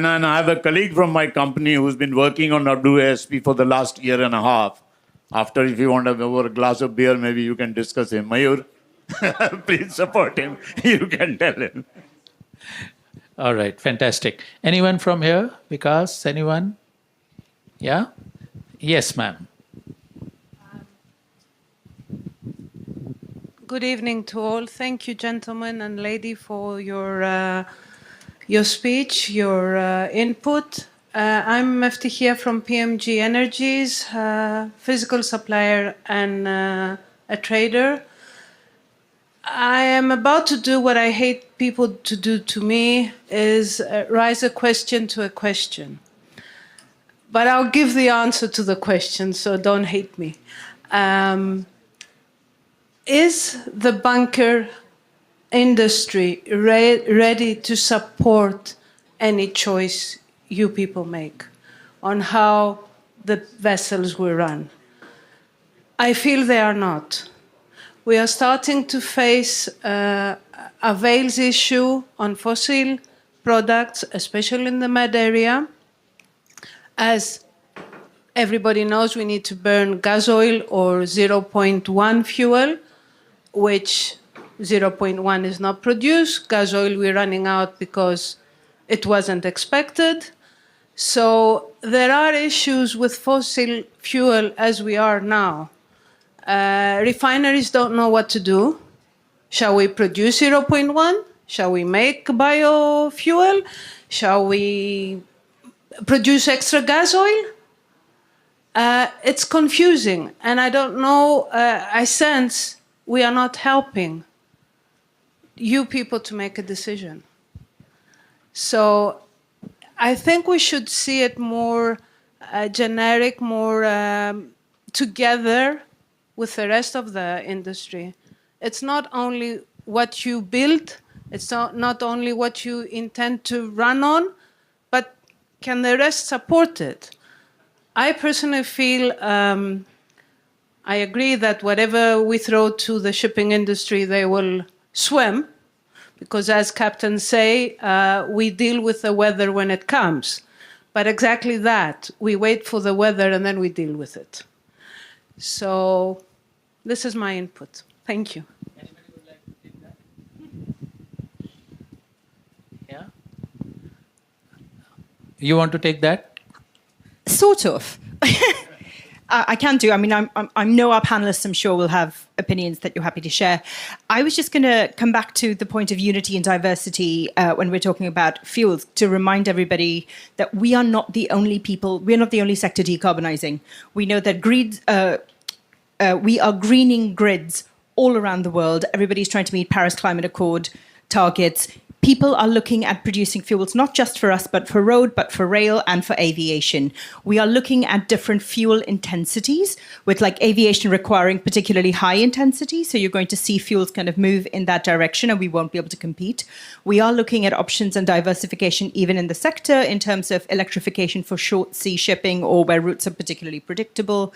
[SPEAKER 10] I have a colleague from my company who's been working on WASP for the last year and a half. After, if you want to have over a glass of beer, maybe you can discuss him. Mayur, please support him. You can tell him.
[SPEAKER 1] All right. Fantastic. Anyone from here? Vikas, anyone? Yeah? Yes, ma'am.
[SPEAKER 12] Good evening to all. Thank you, gentlemen and lady, for your speech, your input. I'm Meftihia from PMG Energies, physical supplier and a trader. I am about to do what I hate people to do to me, is raise a question to a question. But I'll give the answer to the question, so don't hate me. Is the bunker industry ready to support any choice you people make on how the vessels will run? I feel they are not. We are starting to face a avails issue on fossil products, especially in the Med area. As everybody knows, we need to burn gas oil or 0.1 fuel, which 0.1 is not produced. Gas oil we're running out because it wasn't expected. So there are issues with fossil fuel as we are now. Refineries don't know what to do. Shall we produce 0.1? Shall we make biofuel? Shall we produce extra gas oil? It's confusing, and I don't know, I sense we are not helping you people to make a decision. So I think we should see it more generic, more together with the rest of the industry. It's not only what you build, it's not only what you intend to run on, but can the rest support it? I personally feel, I agree that whatever we throw to the shipping industry, they will swim, because as captains say, we deal with the weather when it comes. But exactly that, we wait for the weather and then we deal with it. So this is my input. Thank you.
[SPEAKER 1] Anybody would like to take that? Yeah? You want to take that?
[SPEAKER 13] Sort of. I can do. I mean, I know our panelists, I'm sure, will have opinions that you're happy to share. I was just going to come back to the point of unity and diversity when we're talking about fuels, to remind everybody that we are not the only people, we're not the only sector decarbonising. We know that we are greening grids all around the world. Everybody's trying to meet Paris Climate Accord targets. People are looking at producing fuels, not just for us, but for road, but for rail and for aviation. We are looking at different fuel intensities, with like aviation requiring particularly high intensity. So you're going to see fuels kind of move in that direction and we won't be able to compete. We are looking at options and diversification even in the sector in terms of electrification for short sea shipping or where routes are particularly predictable.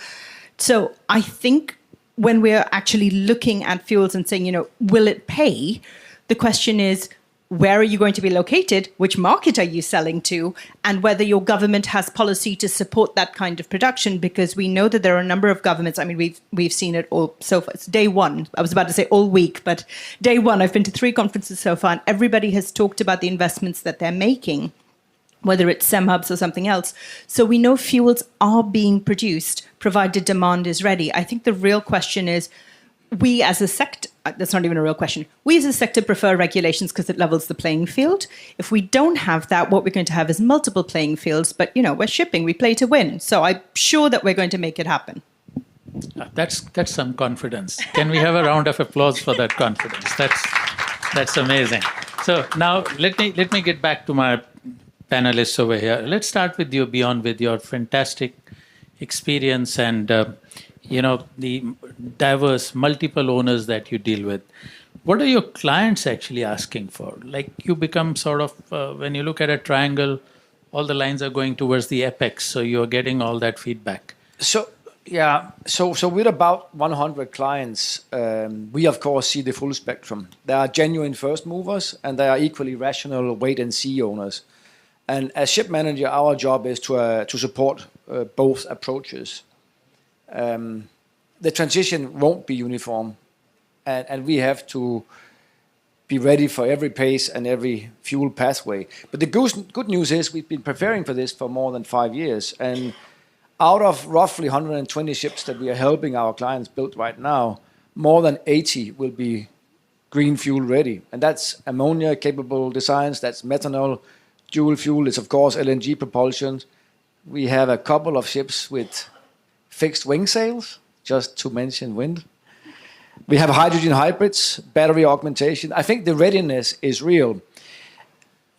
[SPEAKER 13] So I think when we're actually looking at fuels and saying, will it pay? The question is, where are you going to be located? Which market are you selling to? And whether your government has policy to support that kind of production, because we know that there are a number of governments. I mean, we've seen it all so far. It's day one. I was about to say all week, but day one. I've been to 3 conferences so far, and everybody has talked about the investments that they're making, whether it's SEM hubs or something else. So we know fuels are being produced, provided demand is ready. I think the real question is, we as a sector, that's not even a real question, we as a sector prefer regulations because it levels the playing field. If we don't have that, what we're going to have is multiple playing fields, but we're shipping, we play to win. So I'm sure that we're going to make it happen.
[SPEAKER 1] That's some confidence. Can we have a round of applause for that confidence? That's amazing. So now let me get back to my panelists over here. Let's start with you, Bjorn, with your fantastic experience and the diverse, multiple owners that you deal with. What are your clients actually asking for? Like, you become sort of, when you look at a triangle, all the lines are going towards the apex, so you're getting all that feedback.
[SPEAKER 5] So with about 100 clients, we of course see the full spectrum. There are genuine first movers, and there are equally rational wait-and-see owners. And as ship manager, our job is to support both approaches. The transition won't be uniform, and we have to be ready for every pace and every fuel pathway. But the good news is we've been preparing for this for more than 5 years, and out of roughly 120 ships that we are helping our clients build right now, more than 80 will be green fuel ready. And that's ammonia capable designs, that's methanol, dual fuel, it's of course LNG propulsion. We have a couple of ships with fixed wing sails, just to mention wind. We have hydrogen hybrids, battery augmentation. I think the readiness is real.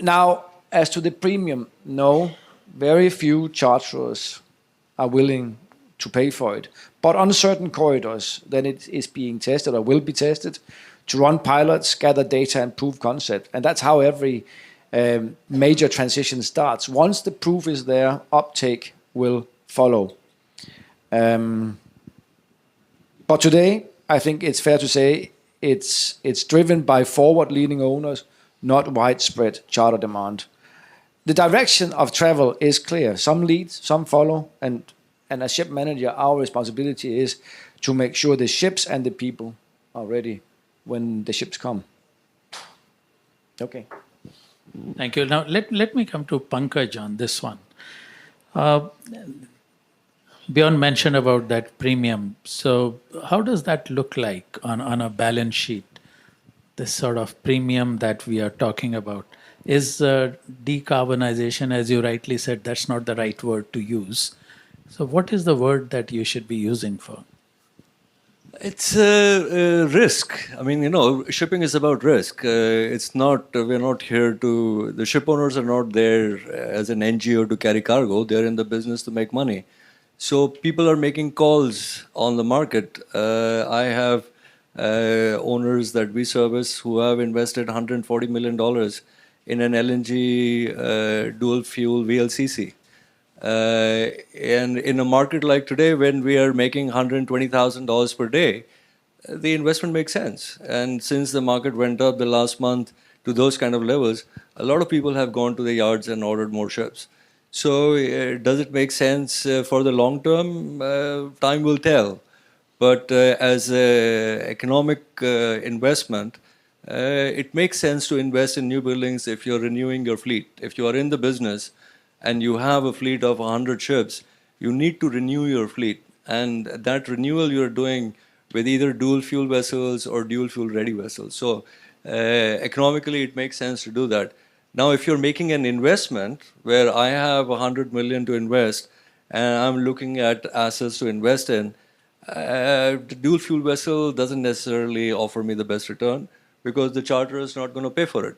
[SPEAKER 5] Now, as to the premium, no, very few charterers are willing to pay for it. But on certain corridors, then it is being tested or will be tested to run pilots, gather data, and prove concept. And that's how every major transition starts. Once the proof is there, uptake will follow. But today, I think it's fair to say it's driven by forward-leaning owners, not widespread charter demand. The direction of travel is clear. Some lead, some follow, and as ship manager, our responsibility is to make sure the ships and the people are ready when the ships come. Okay.
[SPEAKER 1] Thank you. Now, let me come to Pankaj on this one. Bjorn mentioned about that premium. So how does that look like on a balance sheet, this sort of premium that we are talking about? Is decarbonization, as you rightly said, that's not the right word to use. So what is the word that you should be using for?
[SPEAKER 9] It's a risk. I mean, shipping is about risk. It's not, we're not here to, the ship owners are not there as an NGO to carry cargo. They're in the business to make money. So people are making calls on the market. I have owners that we service who have invested $140 million in an LNG dual fuel VLCC. And in a market like today, when we are making $120,000 per day, the investment makes sense. And since the market went up the last month to those kind of levels, a lot of people have gone to the yards and ordered more ships. So does it make sense for the long term? Time will tell. But as an economic investment, it makes sense to invest in new buildings if you're renewing your fleet. If you are in the business and you have a fleet of 100 ships, you need to renew your fleet. And that renewal you're doing with either dual fuel vessels or dual fuel ready vessels. So economically, it makes sense to do that. Now, if you're making an investment where I have 100 million to invest and I'm looking at assets to invest in, the dual fuel vessel doesn't necessarily offer me the best return because the charterer is not going to pay for it.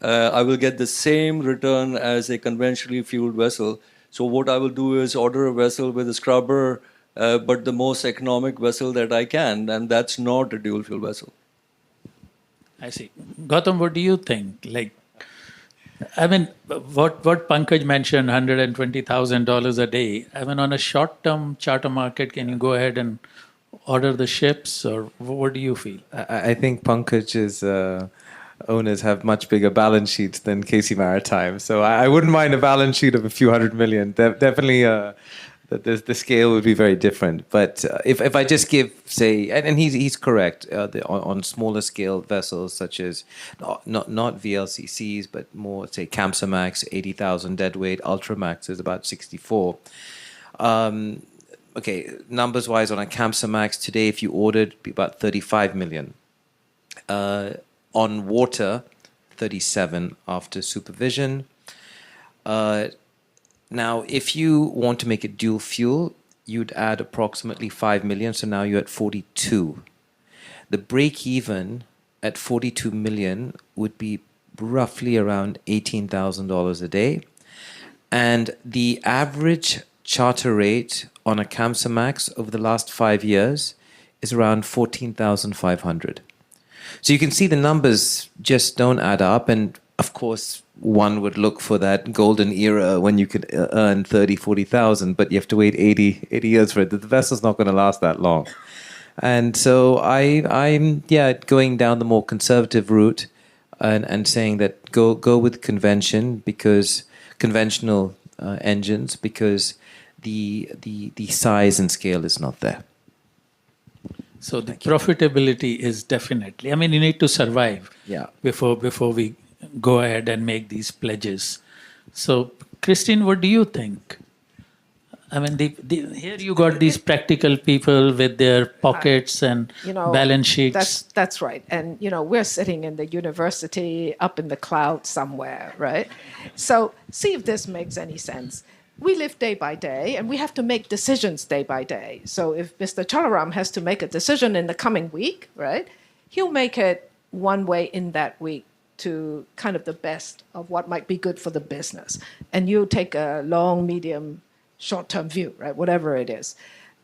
[SPEAKER 9] I will get the same return as a conventionally fueled vessel. So what I will do is order a vessel with a scrubber, but the most economic vessel that I can, and that's not a dual fuel vessel.
[SPEAKER 1] I see. Gautam, what do you think? I mean, what Pankaj mentioned, $120,000 a day. I mean, on a short-term charter market, can you go ahead and order the ships, or what do you feel?
[SPEAKER 6] I think Pankaj's owners have much bigger balance sheets than KC Maritime, so I wouldn't mind a balance sheet of a few hundred million. Definitely, the scale would be very different. But if I just give, say, and he's correct, on smaller scale vessels such as not VLCCs, but more, say, Kamsarmax, 80,000 deadweight, Ultramax is about 64. Okay, numbers wise, on a Kamsarmax today, if you ordered, it'd be about 35 million. On water, 37 after supervision. Now, if you want to make it dual fuel, you'd add approximately 5 million, so now you're at 42. The break even at 42 million would be roughly around $18,000 a day. And the average charter rate on a Kamsarmax over the last 5 years is around 14,500. So you can see the numbers just don't add up. And of course, one would look for that golden era when you could earn 30, 40,000, but you have to wait 80 years for it. The vessel's not going to last that long. And so I'm going down the more conservative route and saying that go with conventional engines, because the size and scale is not there.
[SPEAKER 1] So the profitability is definitely, I mean, you need to survive before we go ahead and make these pledges. So, Christine, what do you think? I mean, here you got these practical people with their pockets and balance sheets.
[SPEAKER 8] That's right. And, we're sitting in the university up in the cloud somewhere, right? So see if this makes any sense. We live day by day, and we have to make decisions day by day. So if Mr. Chalaram has to make a decision in the coming week, right, he'll make it one way in that week to kind of the best of what might be good for the business. And you take a long, medium, short-term view, right, whatever it is.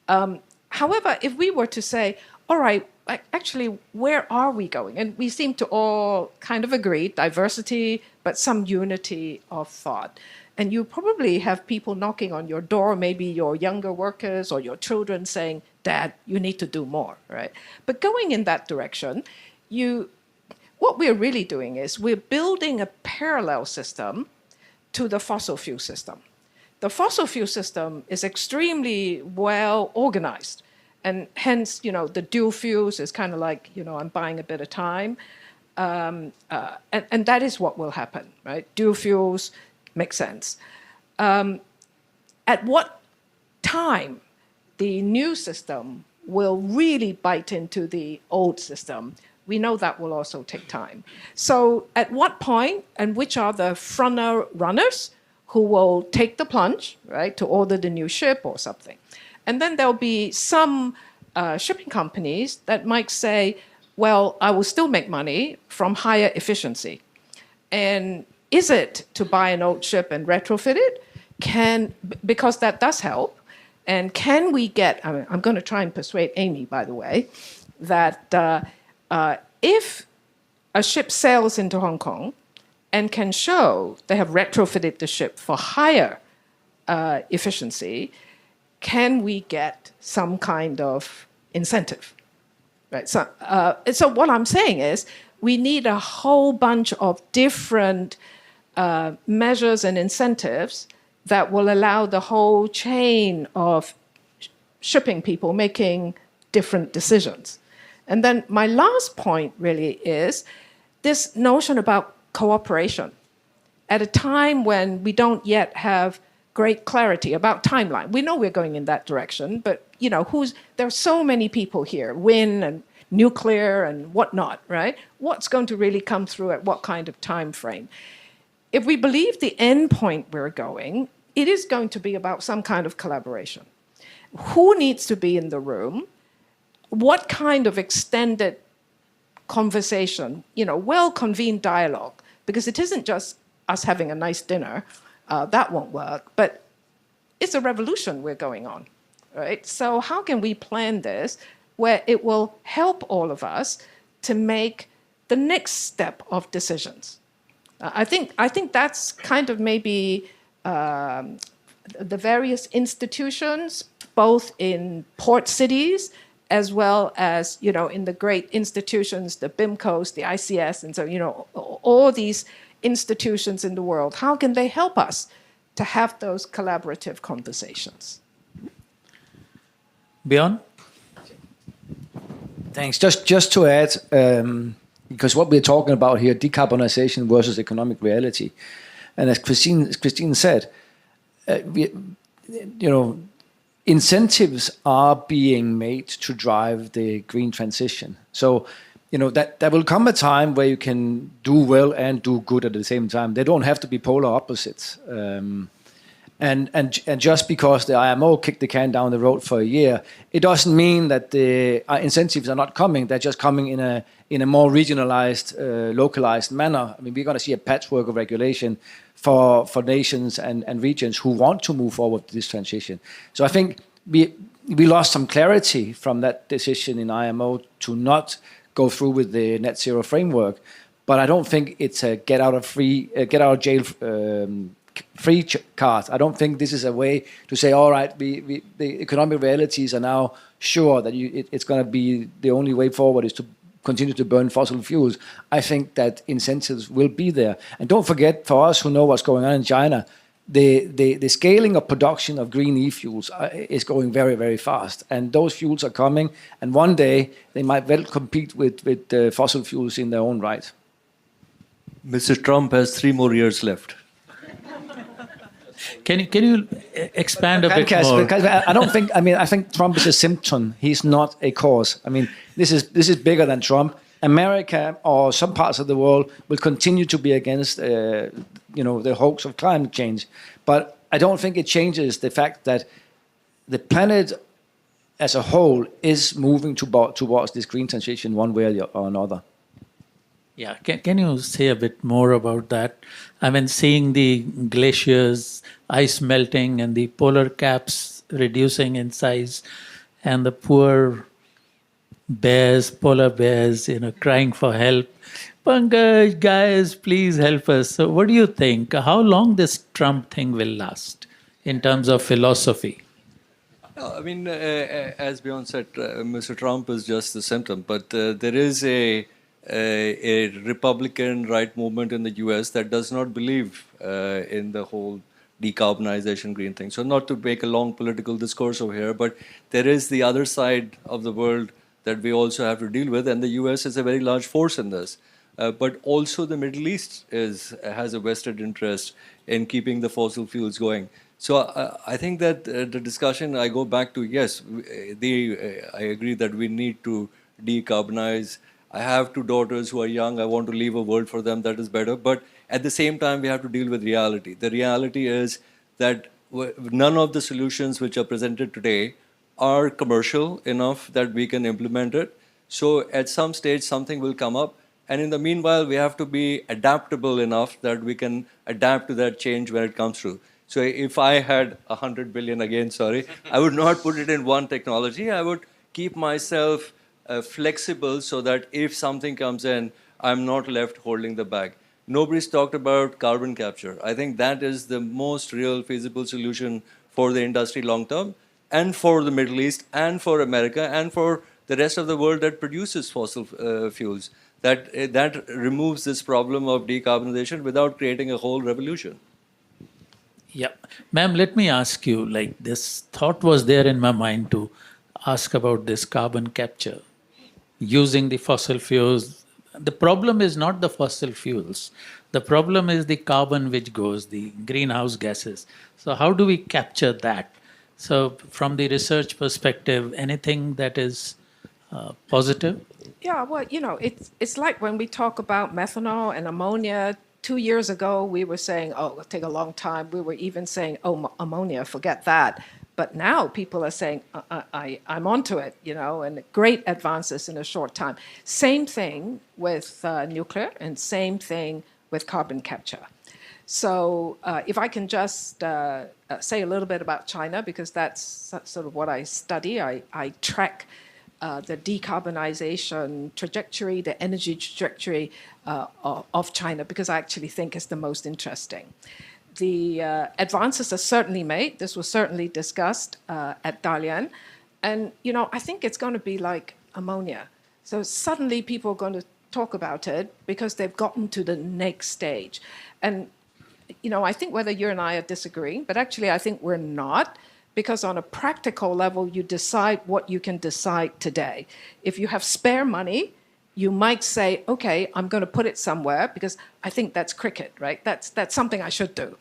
[SPEAKER 8] However, if we were to say, all right, actually, where are we going? And we seem to all kind of agree, diversity, but some unity of thought. And you probably have people knocking on your door, maybe your younger workers or your children saying, Dad, you need to do more, right? But going in that direction, what we're really doing is we're building a parallel system to the fossil fuel system. The fossil fuel system is extremely well organized. And hence, the dual fuels is kind of like, I'm buying a bit of time. And that is what will happen, right? Dual fuels makes sense. At what time the new system will really bite into the old system, we know that will also take time. So at what point, and which are the fronter runners who will take the plunge, right, to order the new ship or something? And then there'll be some shipping companies that might say, well, I will still make money from higher efficiency. And is it to buy an old ship and retrofit it? Because that does help. And can we get, I'm going to try and persuade Amy, by the way, that if a ship sails into Hong Kong and can show they have retrofitted the ship for higher efficiency, can we get some kind of incentive? Right. So what I'm saying is we need a whole bunch of different measures and incentives that will allow the whole chain of shipping people making different decisions. And then my last point really is this notion about cooperation. At a time when we don't yet have great clarity about timeline. We know we're going in that direction, but there are so many people here, wind and nuclear and whatnot, right? What's going to really come through at what kind of time frame? If we believe the end point we're going, it is going to be about some kind of collaboration. Who needs to be in the room? What kind of extended conversation, well-convened dialogue? Because it isn't just us having a nice dinner, that won't work, but it's a revolution we're going on, right? So how can we plan this where it will help all of us to make the next step of decisions? I think that's kind of maybe the various institutions, both in port cities as well as in the great institutions, the BIMCOs, the ICS, and so all these institutions in the world. How can they help us to have those collaborative conversations?
[SPEAKER 1] Bjorn?
[SPEAKER 5] Thanks. Just to add, because what we're talking about here, decarbonization versus economic reality, and as Christine said, incentives are being made to drive the green transition. So, that there will come a time where you can do well and do good at the same time. They don't have to be polar opposites. And just because the IMO kicked the can down the road for a year, it doesn't mean that the incentives are not coming. They're just coming in a more regionalized, localized manner. I mean, we're going to see a patchwork of regulation for nations and regions who want to move forward with this transition. So I think we lost some clarity from that decision in IMO to not go through with the net zero framework. But I don't think it's a get out of jail free card. I don't think this is a way to say, all right, the economic realities are now sure that it's going to be the only way forward is to continue to burn fossil fuels. I think that incentives will be there. And don't forget, for us who know what's going on in China, the scaling of production of green e-fuels is going very, very fast. And those fuels are coming, and one day they might well compete with fossil fuels in their own right.
[SPEAKER 9] Mr. Trump has 3 more years left.
[SPEAKER 1] Can you expand a bit more?
[SPEAKER 5] Because I don't think. I mean, I think Trump is a symptom. He's not a cause. I mean, this is bigger than Trump. America or some parts of the world will continue to be against, the hoax of climate change. But I don't think it changes the fact that the planet as a whole is moving towards this green transition one way or another.
[SPEAKER 1] Yeah, can you say a bit more about that? I mean, seeing the glaciers, ice melting, and the polar caps reducing in size, and the poor polar bears, crying for help. Pankaj, guys, please help us. So what do you think? How long this Trump thing will last in terms of philosophy?
[SPEAKER 9] I mean, as Bjorn said, Mr. Trump is just the symptom, but there is a Republican right movement in the US that does not believe in the whole decarbonization green thing. So not to make a long political discourse over here, but there is the other side of the world that we also have to deal with, and the US is a very large force in this. But also the Middle East has a vested interest in keeping the fossil fuels going. So I think that the discussion, I go back to, yes, I agree that we need to decarbonize. I have 2 daughters who are young. I want to leave a world for them that is better. But at the same time, we have to deal with reality. The reality is that none of the solutions which are presented today are commercial enough that we can implement it. So at some stage, something will come up. And in the meanwhile, we have to be adaptable enough that we can adapt to that change when it comes through. So if I had 100 billion again, I would not put it in one technology. I would keep myself flexible so that if something comes in, I'm not left holding the bag. Nobody's talked about carbon capture. I think that is the most real feasible solution for the industry long term, and for the Middle East, and for America, and for the rest of the world that produces fossil fuels. That removes this problem of decarbonization without creating a whole revolution.
[SPEAKER 1] Yeah. Ma'am, let me ask you, this thought was there in my mind to ask about this carbon capture, using the fossil fuels, the problem is not the fossil fuels. The problem is the carbon which goes, the greenhouse gases. So how do we capture that? So from the research perspective, anything that is positive?
[SPEAKER 8] Yeah, well, it's like when we talk about methanol and ammonia. 2 years ago, we were saying, oh, it'll take a long time. We were even saying, oh, ammonia, forget that. But now people are saying, I'm onto it, and great advances in a short time. Same thing with nuclear and same thing with carbon capture. So if I can just say a little bit about China, because that's sort of what I study. I track the decarbonization trajectory, the energy trajectory of China, because I actually think it's the most interesting. The advances are certainly made. This was certainly discussed at Dalian. And, I think it's going to be like ammonia. So suddenly people are going to talk about it because they've gotten to the next stage. And, I think whether you and I are disagreeing, but actually I think we're not, because on a practical level, you decide what you can decide today. If you have spare money, you might say, okay, I'm going to put it somewhere because I think that's cricket, right? That's something I should do.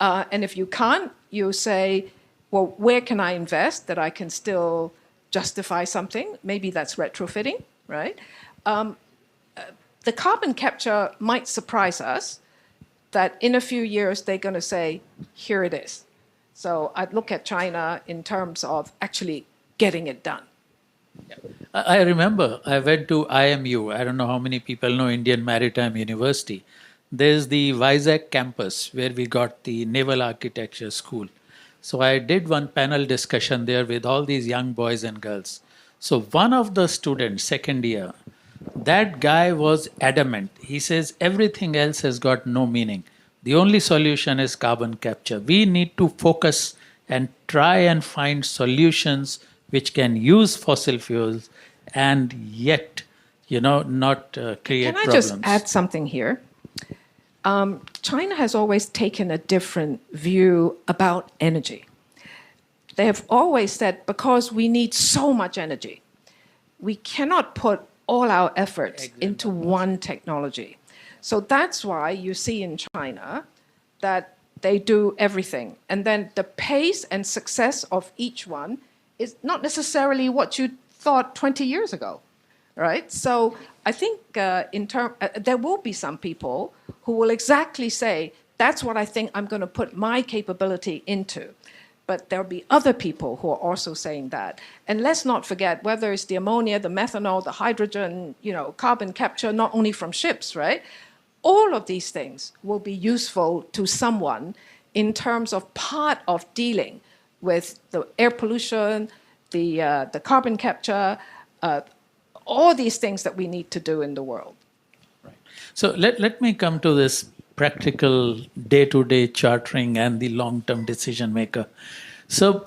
[SPEAKER 8] And if you can't, you say, well, where can I invest that I can still justify something? Maybe that's retrofitting, right? The carbon capture might surprise us that in a few years, they're going to say, here it is. So I'd look at China in terms of actually getting it done.
[SPEAKER 1] I remember I went to IMU. I don't know how many people know Indian Maritime University. There's the Vizag campus where we got the Naval Architecture School. So I did one panel discussion there with all these young boys and girls. So one of the students, second year, that guy was adamant. He says everything else has got no meaning. The only solution is carbon capture. We need to focus and try and find solutions which can use fossil fuels and yet, not create problems.
[SPEAKER 8] Can I just add something here? China has always taken a different view about energy. They have always said, because we need so much energy, we cannot put all our efforts into one technology. So that's why you see in China that they do everything. And then the pace and success of each one is not necessarily what you thought 20 years ago, right? So I think there will be some people who will exactly say, that's what I think I'm going to put my capability into. But there'll be other people who are also saying that. And let's not forget, whether it's the ammonia, the methanol, the hydrogen, carbon capture, not only from ships, right? All of these things will be useful to someone in terms of part of dealing with the air pollution, the carbon capture, all these things that we need to do in the world.
[SPEAKER 1] Right. So let me come to this practical day-to-day chartering and the long-term decision maker. So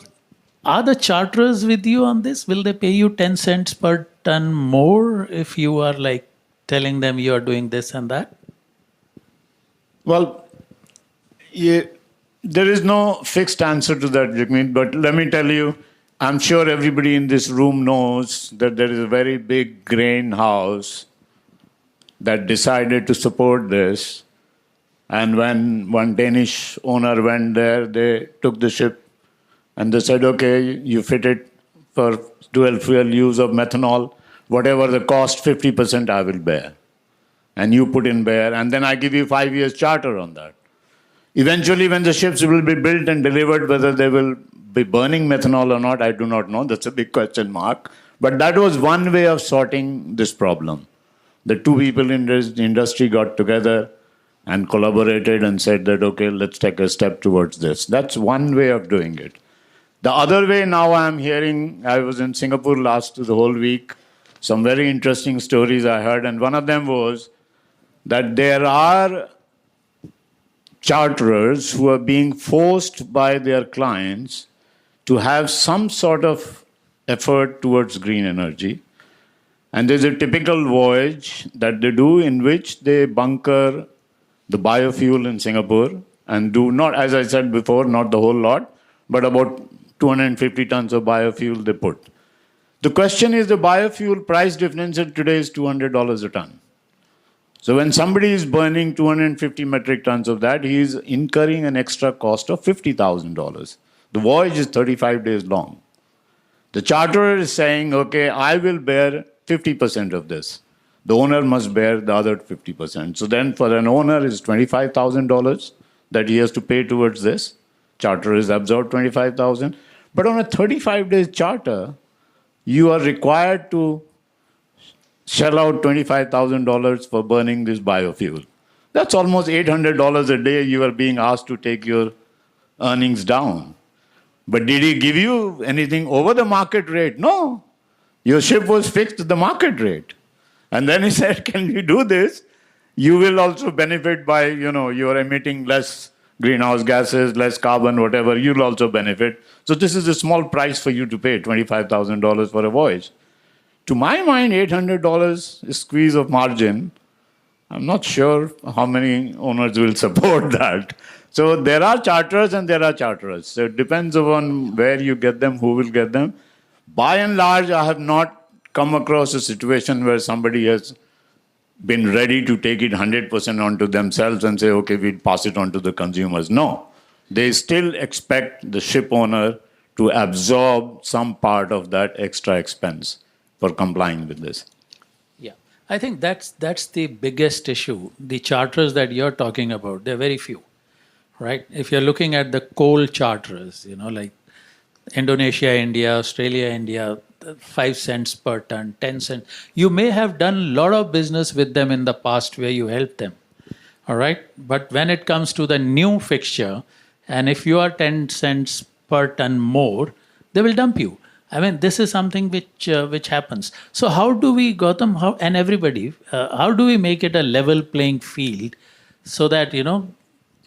[SPEAKER 1] are the charterers with you on this? Will they pay you 10 cents per ton more if you are like telling them you are doing this and that?
[SPEAKER 10] Well, there is no fixed answer to that, Jagmeet, but let me tell you, I'm sure everybody in this room knows that there is a very big grain house that decided to support this. And when one Danish owner went there, they took the ship and they said, okay, you fit it for dual fuel use of methanol, whatever the cost, 50% I will bear. And you put in bear, and then I give you 5 years charter on that. Eventually, when the ships will be built and delivered, whether they will be burning methanol or not, I do not know. That's a big question mark. But that was one way of sorting this problem. The two people in the industry got together and collaborated and said that, okay, let's take a step towards this. That's one way of doing it. The other way now I'm hearing, I was in Singapore the whole week, some very interesting stories I heard, and one of them was that there are charterers who are being forced by their clients to have some sort of effort towards green energy. And there's a typical voyage that they do in which they bunker the biofuel in Singapore and do not, as I said before, not the whole lot, but about 250 tons of biofuel they put. The question is the biofuel price differential today is $200 a ton. So when somebody is burning 250 metric tons of that, he is incurring an extra cost of $50,000. The voyage is 35 days long. The charterer is saying, okay, I will bear 50% of this. The owner must bear the other 50%. So then for an owner, it's $25,000 that he has to pay towards this. Charter is absorbed 25,000. But on a 35-day charter, you are required to shell out $25,000 for burning this biofuel. That's almost $800 a day you are being asked to take your earnings down. But did he give you anything over the market rate? No. Your ship was fixed to the market rate. And then he said, can we do this? You will also benefit by, you're emitting less greenhouse gases, less carbon, whatever. You'll also benefit. So this is a small price for you to pay, $25,000 for a voyage. To my mind, $800 is squeeze of margin. I'm not sure how many owners will support that. So there are charterers and there are charterers. So it depends upon where you get them, who will get them. By and large, I have not come across a situation where somebody has been ready to take it 100% onto themselves and say, okay, we'll pass it on to the consumers. No. They still expect the ship owner to absorb some part of that extra expense for complying with this.
[SPEAKER 1] Yeah, I think that's the biggest issue. The charters that you're talking about, they're very few, right? If you're looking at the coal charters, like Indonesia, India, Australia, India, 5 cents per ton, 10 cents. You may have done a lot of business with them in the past where you helped them, all right? But when it comes to the new fixture, and if you are 10 cents per ton more, they will dump you. I mean, this is something which happens. So how do we, Gautam, and everybody, how do we make it a level playing field so that,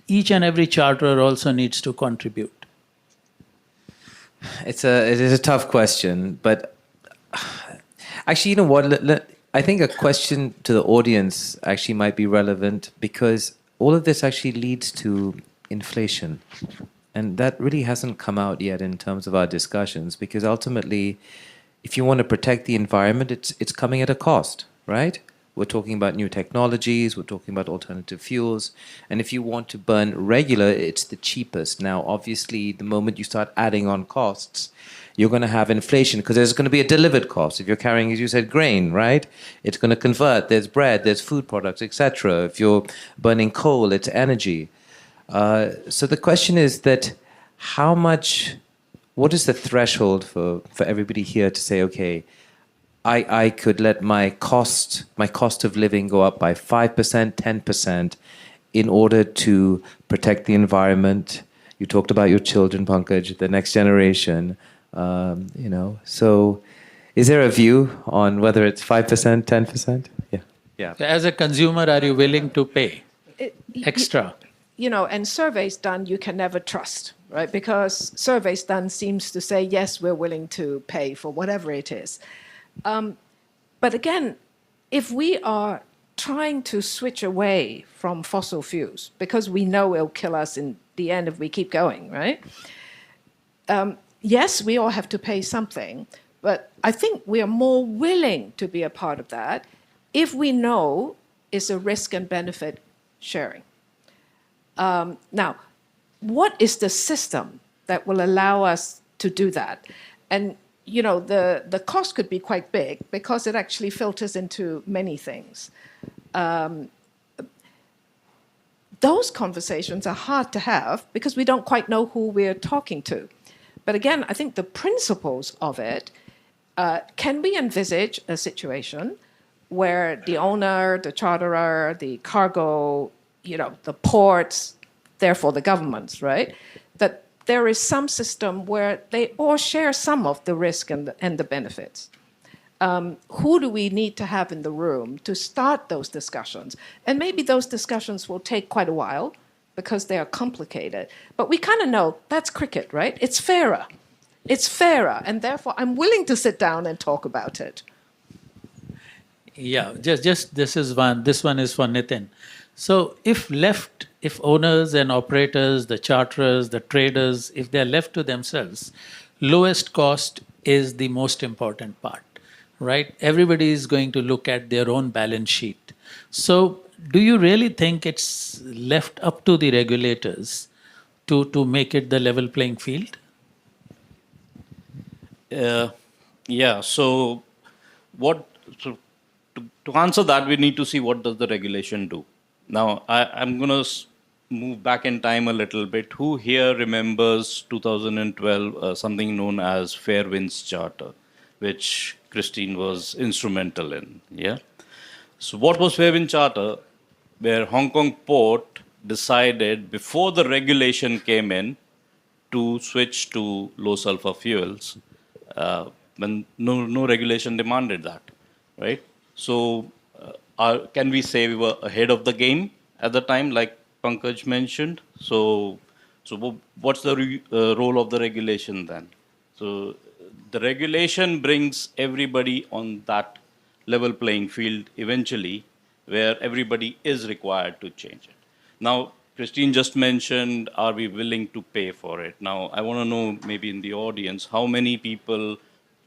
[SPEAKER 1] each and every charterer also needs to contribute?
[SPEAKER 6] It is a tough question, but actually, you know what? I think a question to the audience actually might be relevant because all of this actually leads to inflation. And that really hasn't come out yet in terms of our discussions because ultimately, if you want to protect the environment, it's coming at a cost, right? We're talking about new technologies, we're talking about alternative fuels. And if you want to burn regular, it's the cheapest. Now, obviously, the moment you start adding on costs, you're going to have inflation because there's going to be a delivered cost. If you're carrying, as you said, grain, right? It's going to convert. There's bread, there's food products, etc. If you're burning coal, it's energy. So the question is that what is the threshold for everybody here to say, okay, I could let my cost of living go up by 5%, 10% in order to protect the environment. You talked about your children, Pankaj, the next generation. So is there a view on whether it's 5%, 10%? Yeah.
[SPEAKER 1] As a consumer, are you willing to pay extra?
[SPEAKER 8] And surveys done, you can never trust, right? Because surveys done seems to say, yes, we're willing to pay for whatever it is. But again, if we are trying to switch away from fossil fuels, because we know it'll kill us in the end if we keep going, right? Yes, we all have to pay something, but I think we are more willing to be a part of that if we know it's a risk and benefit sharing. Now, what is the system that will allow us to do that? And the cost could be quite big because it actually filters into many things. Those conversations are hard to have because we don't quite know who we're talking to. But again, I think the principles of it, can we envisage a situation where the owner, the charterer, the cargo, the ports, therefore the governments, right, that there is some system where they all share some of the risk and the benefits. Who do we need to have in the room to start those discussions? And maybe those discussions will take quite a while because they are complicated. But we kind of know that's cricket, right? It's fairer. It's fairer. And therefore, I'm willing to sit down and talk about it.
[SPEAKER 1] Yeah, just this one is for Nitin. So if owners and operators, the charterers, the traders, if they're left to themselves, lowest cost is the most important part, right? Everybody is going to look at their own balance sheet. So do you really think it's left up to the regulators to make it the level playing field?
[SPEAKER 7] Yeah. So, what? So, to answer that, we need to see what does the regulation do. Now, I'm going to move back in time a little bit. Who here remembers 2012 something known as Fair Winds Charter, which Christine was instrumental in? Yeah. So, what was Fair Wind Charter? Where Hong Kong Port decided before the regulation came in to switch to low sulfur fuels when no regulation demanded that, right? So, can we say we were ahead of the game at the time, like Pankaj mentioned? So what's the role of the regulation then? So, the regulation brings everybody on that level playing field eventually, where everybody is required to change it. Now, Christine just mentioned, are we willing to pay for it? Now, I want to know, maybe in the audience, how many people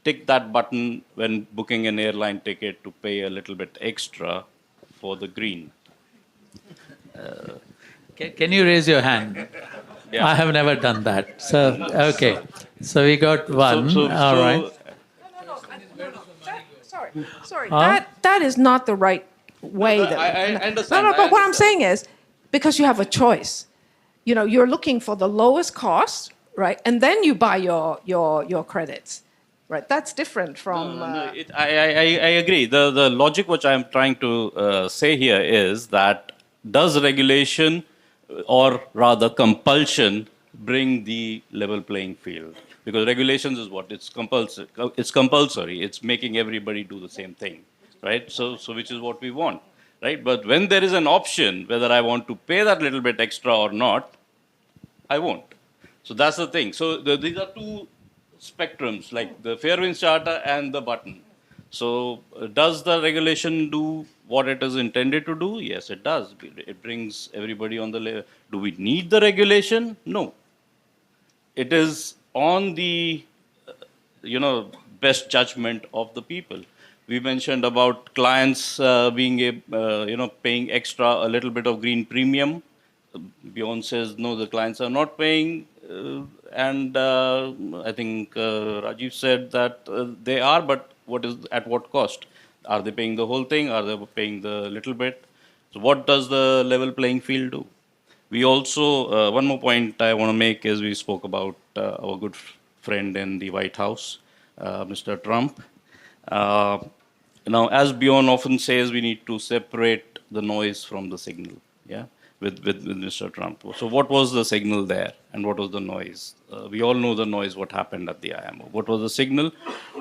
[SPEAKER 7] tick that button when booking an airline ticket to pay a little bit extra for the green?
[SPEAKER 1] Can you raise your hand?
[SPEAKER 7] Yeah.
[SPEAKER 1] I have never done that. So, okay. So we got one. All right.
[SPEAKER 8] Sorry. That is not the right way.
[SPEAKER 7] I understand.
[SPEAKER 8] No, but what I'm saying is, because you have a choice, you're looking for the lowest cost, right? And then you buy your credits, right? That's different from.
[SPEAKER 7] I agree. The logic which I'm trying to say here is that does regulation, or rather compulsion, bring the level playing field? Because regulations is what? It's compulsory. It's compulsory. It's making everybody do the same thing, right? So which is what we want, right? But when there is an option, whether I want to pay that little bit extra or not, I won't. So that's the thing. So these are two spectrums, like the Fair Winds Charter and the button. So does the regulation do what it is intended to do? Yes, it does. It brings everybody on the level. Do we need the regulation? No. It is on the best judgment of the people. We mentioned about clients being paying extra a little bit of green premium. Beyond says no, the clients are not paying, and I think Rajiv said that they are, but at what cost? Are they paying the whole thing? Are they paying the little bit? So what does the level playing field do? We also, one more point I want to make is we spoke about our good friend in the White House, Mr. Trump. Now, as Bjorn often says, we need to separate the noise from the signal, yeah, with Mr. Trump. So what was the signal there and what was the noise? We all know the noise, what happened at the IMO. What was the signal?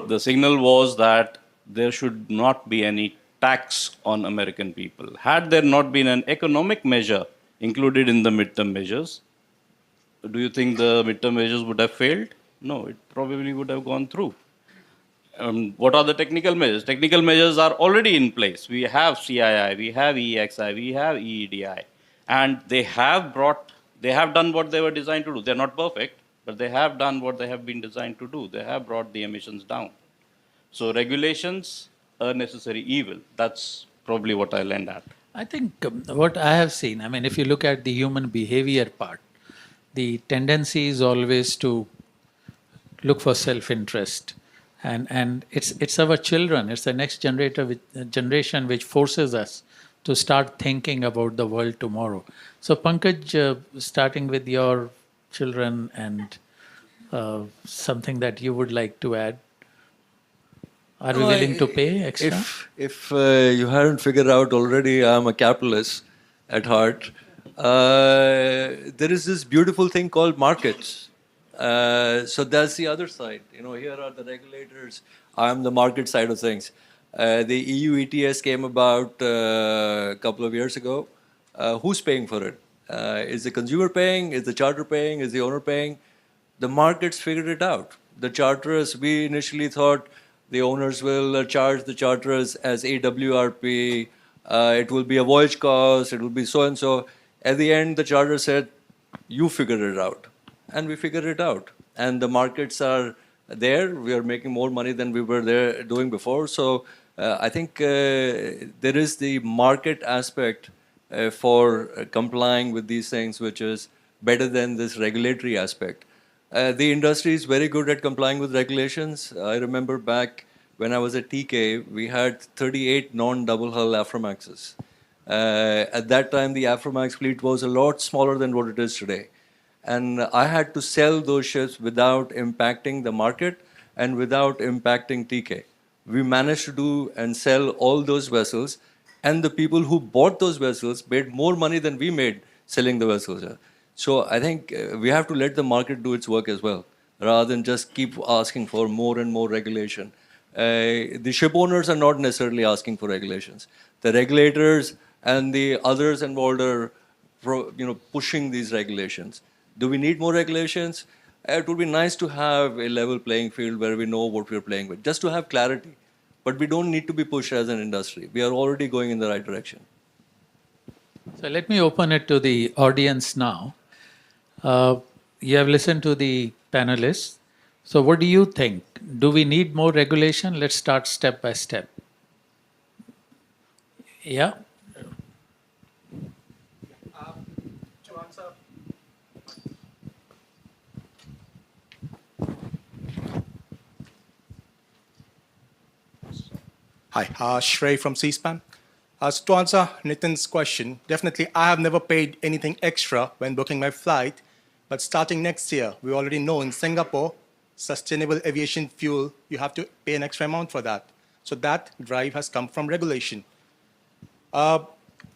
[SPEAKER 7] The signal was that there should not be any tax on American people. Had there not been an economic measure included in the midterm measures, do you think the midterm measures would have failed? No, it probably would have gone through. What are the technical measures? Technical measures are already in place. We have CII, we have EXI, we have EEDI, and they have done what they were designed to do. They're not perfect, but they have done what they have been designed to do. They have brought the emissions down. So regulations are necessary evil. That's probably what I'll end at.
[SPEAKER 1] I think what I have seen, I mean, if you look at the human behavior part, the tendency is always to look for self-interest. And it's our children, it's the next generation which forces us to start thinking about the world tomorrow. So Pankaj, starting with your children and something that you would like to add. Are we willing to pay extra?
[SPEAKER 9] If you hadn't figured out already, I'm a capitalist at heart. There is this beautiful thing called markets. So that's the other side. Here are the regulators. I'm the market side of things. The EU ETS came about a couple of years ago. Who's paying for it? Is the consumer paying? Is the charter paying? Is the owner paying? The markets figured it out. The charterers, we initially thought the owners will charge the charterers as AWRP. It will be a voyage cost. It will be so and so. At the end, the charter said, you figured it out. And we figured it out. And the markets are there. We are making more money than we were there doing before. So I think there is the market aspect for complying with these things, which is better than this regulatory aspect. The industry is very good at complying with regulations. I remember back when I was at TK, we had 38 non-double hull Aframaxes. At that time, the Aframax fleet was a lot smaller than what it is today. And I had to sell those ships without impacting the market and without impacting TK. We managed to do and sell all those vessels, and the people who bought those vessels made more money than we made selling the vessels. So I think we have to let the market do its work as well, rather than just keep asking for more and more regulation. The ship owners are not necessarily asking for regulations. The regulators and the others involved are pushing these regulations. Do we need more regulations? It would be nice to have a level playing field where we know what we're playing with, just to have clarity. But we don't need to be pushed as an industry. We are already going in the right direction.
[SPEAKER 1] So let me open it to the audience now. You have listened to the panelists. So what do you think? Do we need more regulation? Let's start step by step. Yeah.
[SPEAKER 14] Hi, Shrey from C-SPAN. So to answer Nitin's question, definitely I have never paid anything extra when booking my flight, but starting next year, we already know in Singapore, sustainable aviation fuel, you have to pay an extra amount for that. So that drive has come from regulation.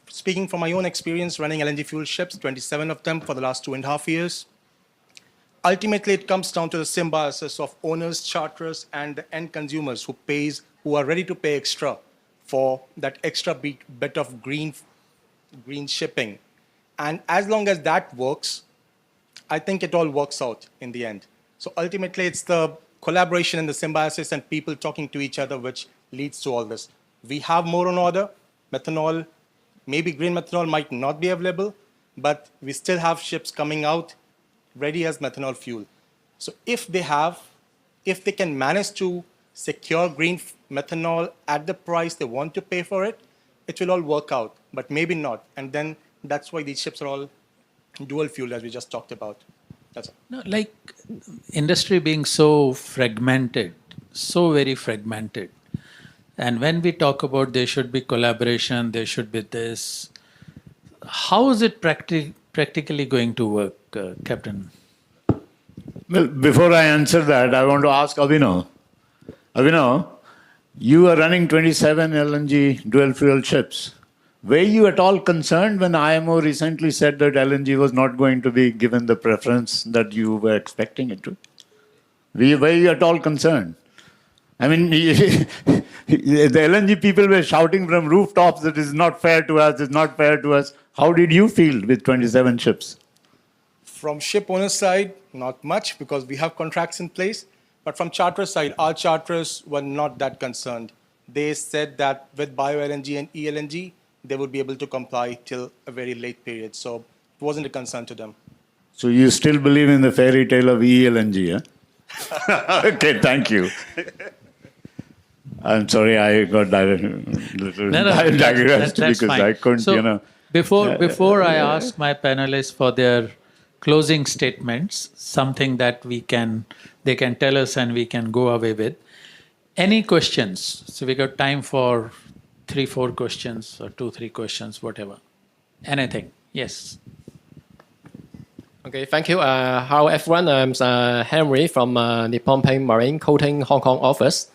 [SPEAKER 14] Speaking from my own experience running LNG fuel ships, 27 of them for the last 2.5 years, ultimately it comes down to the symbiosis of owners, charterers, and the end consumers who are ready to pay extra for that extra bit of green shipping. And as long as that works, I think it all works out in the end. So ultimately, it's the collaboration and the symbiosis and people talking to each other which leads to all this. We have more on order. Methanol, maybe green methanol might not be available, but we still have ships coming out ready as methanol fuel. So if they can manage to secure green methanol at the price they want to pay for it, it will all work out, but maybe not. And then that's why these ships are all dual fuel, as we just talked about. That's all.
[SPEAKER 1] No, like industry being so fragmented, so very fragmented. And when we talk about there should be collaboration, there should be this, how is it practically going to work, Captain?
[SPEAKER 10] Well, before I answer that, I want to ask Abhinav. Abhinav, you are running 27 LNG dual fuel ships. Were you at all concerned when IMO recently said that LNG was not going to be given the preference that you were expecting it to? Were you at all concerned? I mean, the LNG people were shouting from rooftops that it's not fair to us, it's not fair to us. How did you feel with 27 ships?
[SPEAKER 14] From ship owner side, not much because we have contracts in place. But from charter side, our charterers were not that concerned. They said that with bio-LNG and e-LNG, they would be able to comply till a very late period. So it wasn't a concern to them.
[SPEAKER 10] So you still believe in the fairy tale of e-LNG, huh? Okay, thank you. I'm sorry, I got digressed
[SPEAKER 1] that's
[SPEAKER 10] because
[SPEAKER 1] fine.
[SPEAKER 10] I couldn't,
[SPEAKER 1] So before I ask my panelists for their closing statements, something that they can tell us and we can go away with. Any questions? So we got time for 3-4 questions or 2-3 questions, whatever. Anything? Yes.
[SPEAKER 15] Okay, thank you. Hello, everyone. I'm Henry from Nippon Paint Marine Coating Hong Kong office.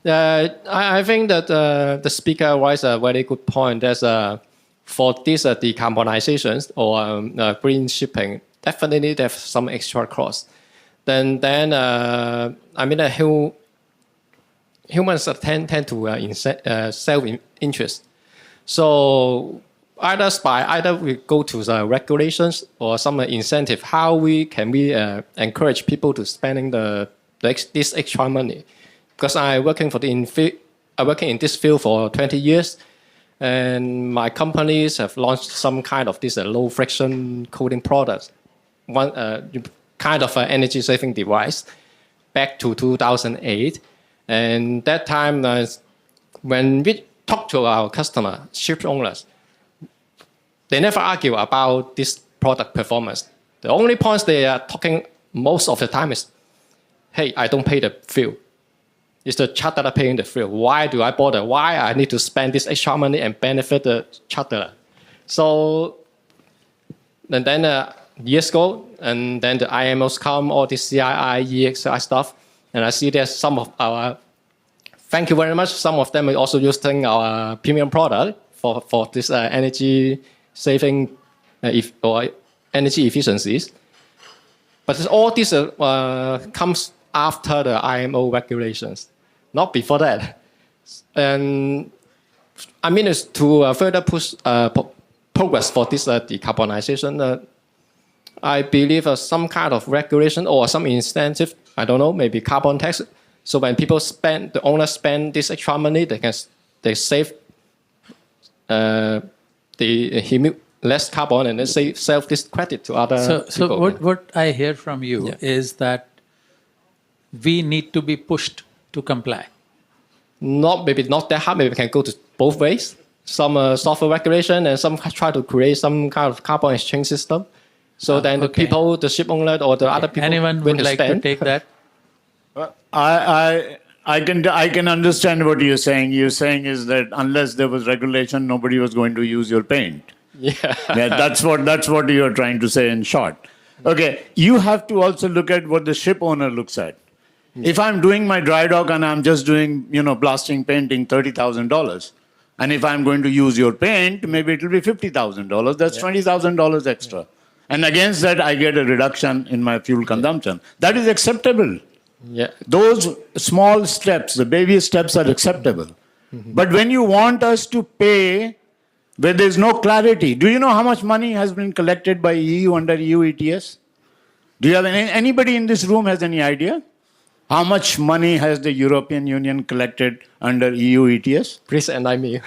[SPEAKER 15] I think that the speaker raised a very good point. That for this decarbonization or green shipping, definitely there's some extra cost. Then I mean, humans tend to self-interest. So either we go to the regulations or some incentive. How can we encourage people to spending this extra money? Because I working in this field for 20 years, and my companies have launched some kind of this low friction coating products, one kind of energy saving device, back to 2008, and that time when we talk to our customer ship owners, they never argue about this product performance. The only points they are talking most of the time is, hey, I don't pay the fuel. It's the charterer paying the fuel. Why do I bother? Why I need to spend this extra money and benefit the charterer? So, and then years ago, and then the IMOs come, all this CII, EEXI stuff, and I see there's some of our, thank you very much, some of them are also using our premium product for this energy saving or energy efficiencies. But all this comes after the IMO regulations, not before that. And I mean, it's to further push progress for this decarbonization. I believe some kind of regulation or some incentive, I don't know, maybe carbon tax. So when people spend, the owners spend this extra money, they save less carbon and then sell this credit to other people.
[SPEAKER 1] So what I hear from you is that we need to be pushed to comply.
[SPEAKER 15] Maybe not that hard. Maybe we can go to both ways. Some software regulation and some try to create some kind of carbon exchange system. So then the people, the ship owner or the other people,
[SPEAKER 1] anyone would like to take that?
[SPEAKER 10] I can understand what you're saying. You're saying is that unless there was regulation, nobody was going to use your paint.
[SPEAKER 15] Yeah,
[SPEAKER 10] that's what you're trying to say in short. Okay, you have to also look at what the ship owner looks at. If I'm doing my dry dock and I'm just doing, blasting, painting, $30,000, and if I'm going to use your paint, maybe it will be $50,000. That's $20,000 extra. And against that, I get a reduction in my fuel consumption. That is acceptable.
[SPEAKER 15] Yeah.
[SPEAKER 10] Those small steps, the baby steps are acceptable. But when you want us to pay where there's no clarity, do you know how much money has been collected by EU under EU ETS? Do you have anybody in this room has any idea? How much money has the European Union collected under EU ETS?
[SPEAKER 15] Please enlighten me.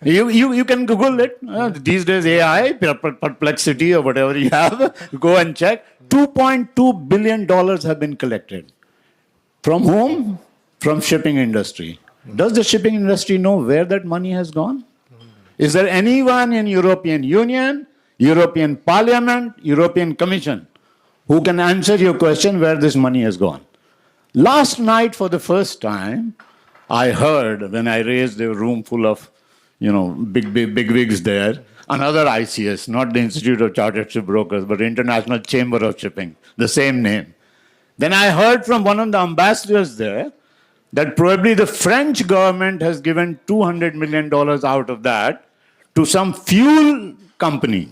[SPEAKER 10] You can Google it. These days, AI, Perplexity, or whatever you have, go and check. $2.2 billion have been collected. From whom? From shipping industry. Does the shipping industry know where that money has gone? Is there anyone in European Union, European Parliament, European Commission who can answer your question where this money has gone? Last night, for the first time, I heard when I raised a room full of big wigs there, another ICS, not the Institute of Chartered Shipbrokers, but International Chamber of Shipping, the same name. Then I heard from one of the ambassadors there that probably the French government has given $200 million out of that to some fuel company,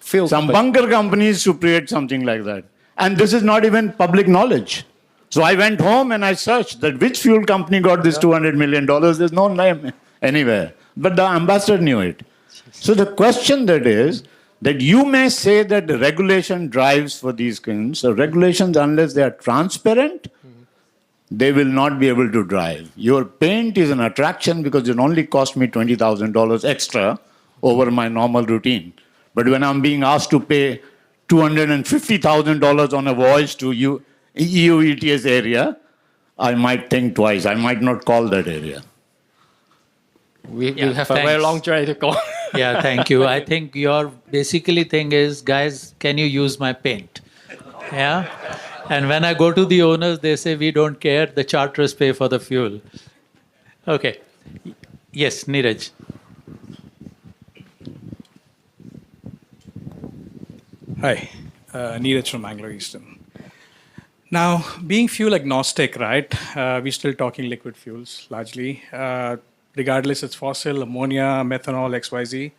[SPEAKER 10] some bunker companies to create something like that. And this is not even public knowledge. So I went home and I searched that which fuel company got this $200 million. There's no name anywhere. But the ambassador knew it. So the question that is, that you may say that the regulation drives for these things. So regulations, unless they are transparent, they will not be able to drive. Your paint is an attraction because it only cost me $20,000 extra over my normal routine. But when I'm being asked to pay $250,000 on a voyage to EU ETS area, I might think twice. I might not call that area.
[SPEAKER 15] We have a very long journey to go.
[SPEAKER 1] Yeah, thank you. I think your basically thing is, guys, can you use my paint? Yeah? And when I go to the owners, they say, we don't care, the charterers pay for the fuel. Okay. Yes, Neeraj.
[SPEAKER 14] Hi, Neeraj from Anglo Eastern. Now, being fuel agnostic, right, we're still talking liquid fuels largely. Regardless it's fossil, ammonia, methanol, XYZ.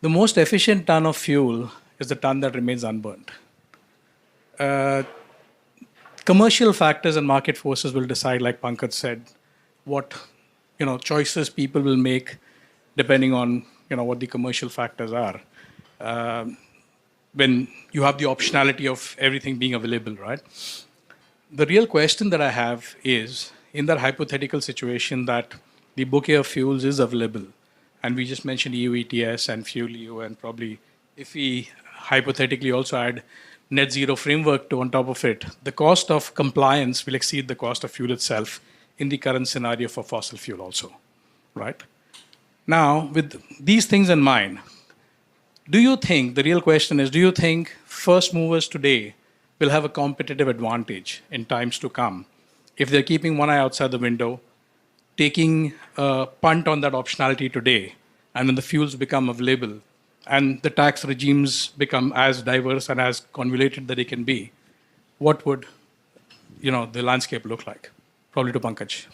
[SPEAKER 14] The most efficient ton of fuel is the ton that remains unburned. Commercial factors and market forces will decide, like Pankaj said, what choices people will make depending on what the commercial factors are. When you have the optionality of everything being available, right? The real question that I have is, in that hypothetical situation that the bouquet of fuels is available, and we just mentioned EU ETS and Fuel EU, and probably if we hypothetically also add net zero framework on top of it, the cost of compliance will exceed the cost of fuel itself in the current scenario for fossil fuel also, right? Now, with these things in mind,
[SPEAKER 16] Do you think, the real question is, do you think first movers today will have a competitive advantage in times to come if they're keeping one eye outside the window, taking a punt on that optionality today, and when the fuels become available and the tax regimes become as diverse and as convoluted that they can be, what would the landscape look like? Probably to Pankaj.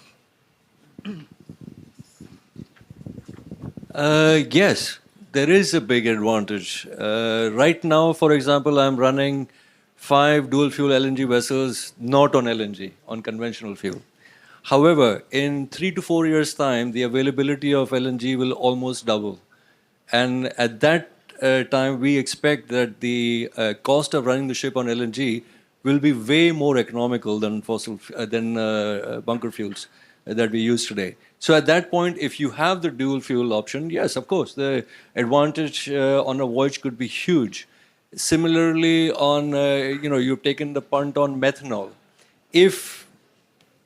[SPEAKER 9] Yes, there is a big advantage. Right now, for example, I'm running 5 dual fuel LNG vessels, not on LNG, on conventional fuel. However, in 3 to 4 years' time, the availability of LNG will almost double. And at that time, we expect that the cost of running the ship on LNG will be way more economical than bunker fuels that we use today. So at that point, if you have the dual fuel option, yes, of course, the advantage on a voyage could be huge. Similarly, on you've taken the punt on methanol. If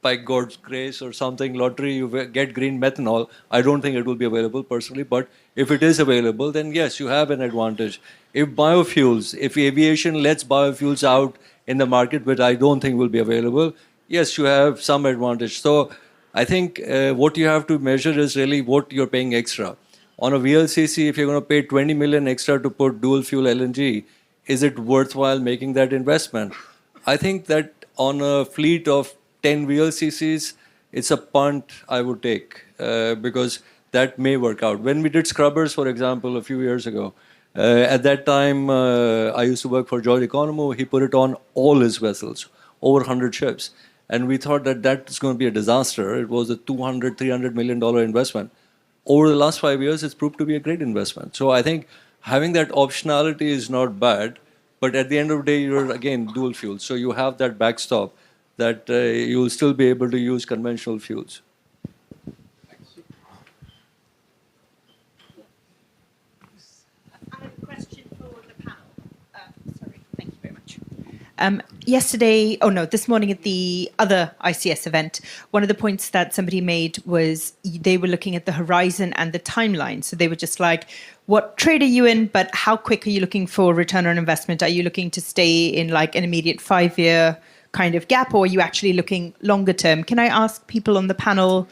[SPEAKER 9] by God's grace or something, lottery, you get green methanol, I don't think it will be available personally, but if it is available, then yes, you have an advantage. If biofuels, if aviation lets biofuels out in the market, but I don't think will be available, yes, you have some advantage. So I think what you have to measure is really what you're paying extra. On a VLCC, if you're going to pay 20 million extra to put dual fuel LNG, is it worthwhile making that investment? I think that on a fleet of 10 VLCCs, it's a punt I would take because that may work out. When we did scrubbers, for example, a few years ago, at that time, I used to work for George Economou. He put it on all his vessels, over 100 ships. And we thought that that is going to be a disaster. It was a $200, $300 million investment. Over the last 5 years, it's proved to be a great investment. So I think having that optionality is not bad. But at the end of the day, you're, again, dual fuel. So you have that backstop that you will still be able to use conventional fuels.
[SPEAKER 13] This morning at the other ICS event, one of the points that somebody made was they were looking at the horizon and the timeline. So they were just like, what trade are you in, but how quick are you looking for return on investment? Are you looking to stay in like an immediate 5-year kind of gap, or are you actually looking longer term? Can I ask people on the panel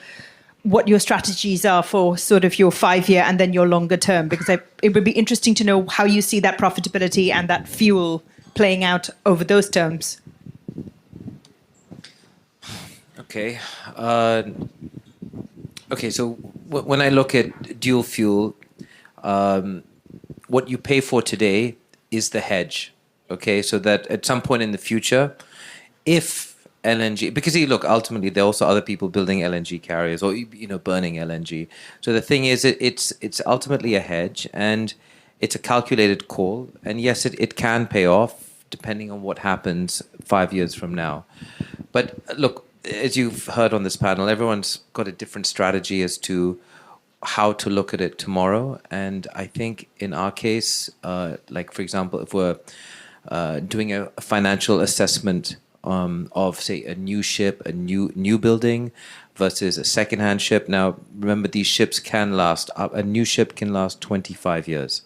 [SPEAKER 13] what your strategies are for sort of your 5-year and then your longer term? Because it would be interesting to know how you see that profitability and that fuel playing out over those terms.
[SPEAKER 6] Okay. So when I look at dual fuel, what you pay for today is the hedge. Okay, so that at some point in the future, if LNG, because look, ultimately there are also other people building LNG carriers or burning LNG. So the thing is, it's ultimately a hedge, and it's a calculated call. And yes, it can pay off depending on what happens 5 years from now. But look, as you've heard on this panel, everyone's got a different strategy as to how to look at it tomorrow. And I think in our case, like for example, if we're doing a financial assessment of, say, a new ship, a new building versus a secondhand ship. Now, remember, these ships can last, a new ship can last 25 years.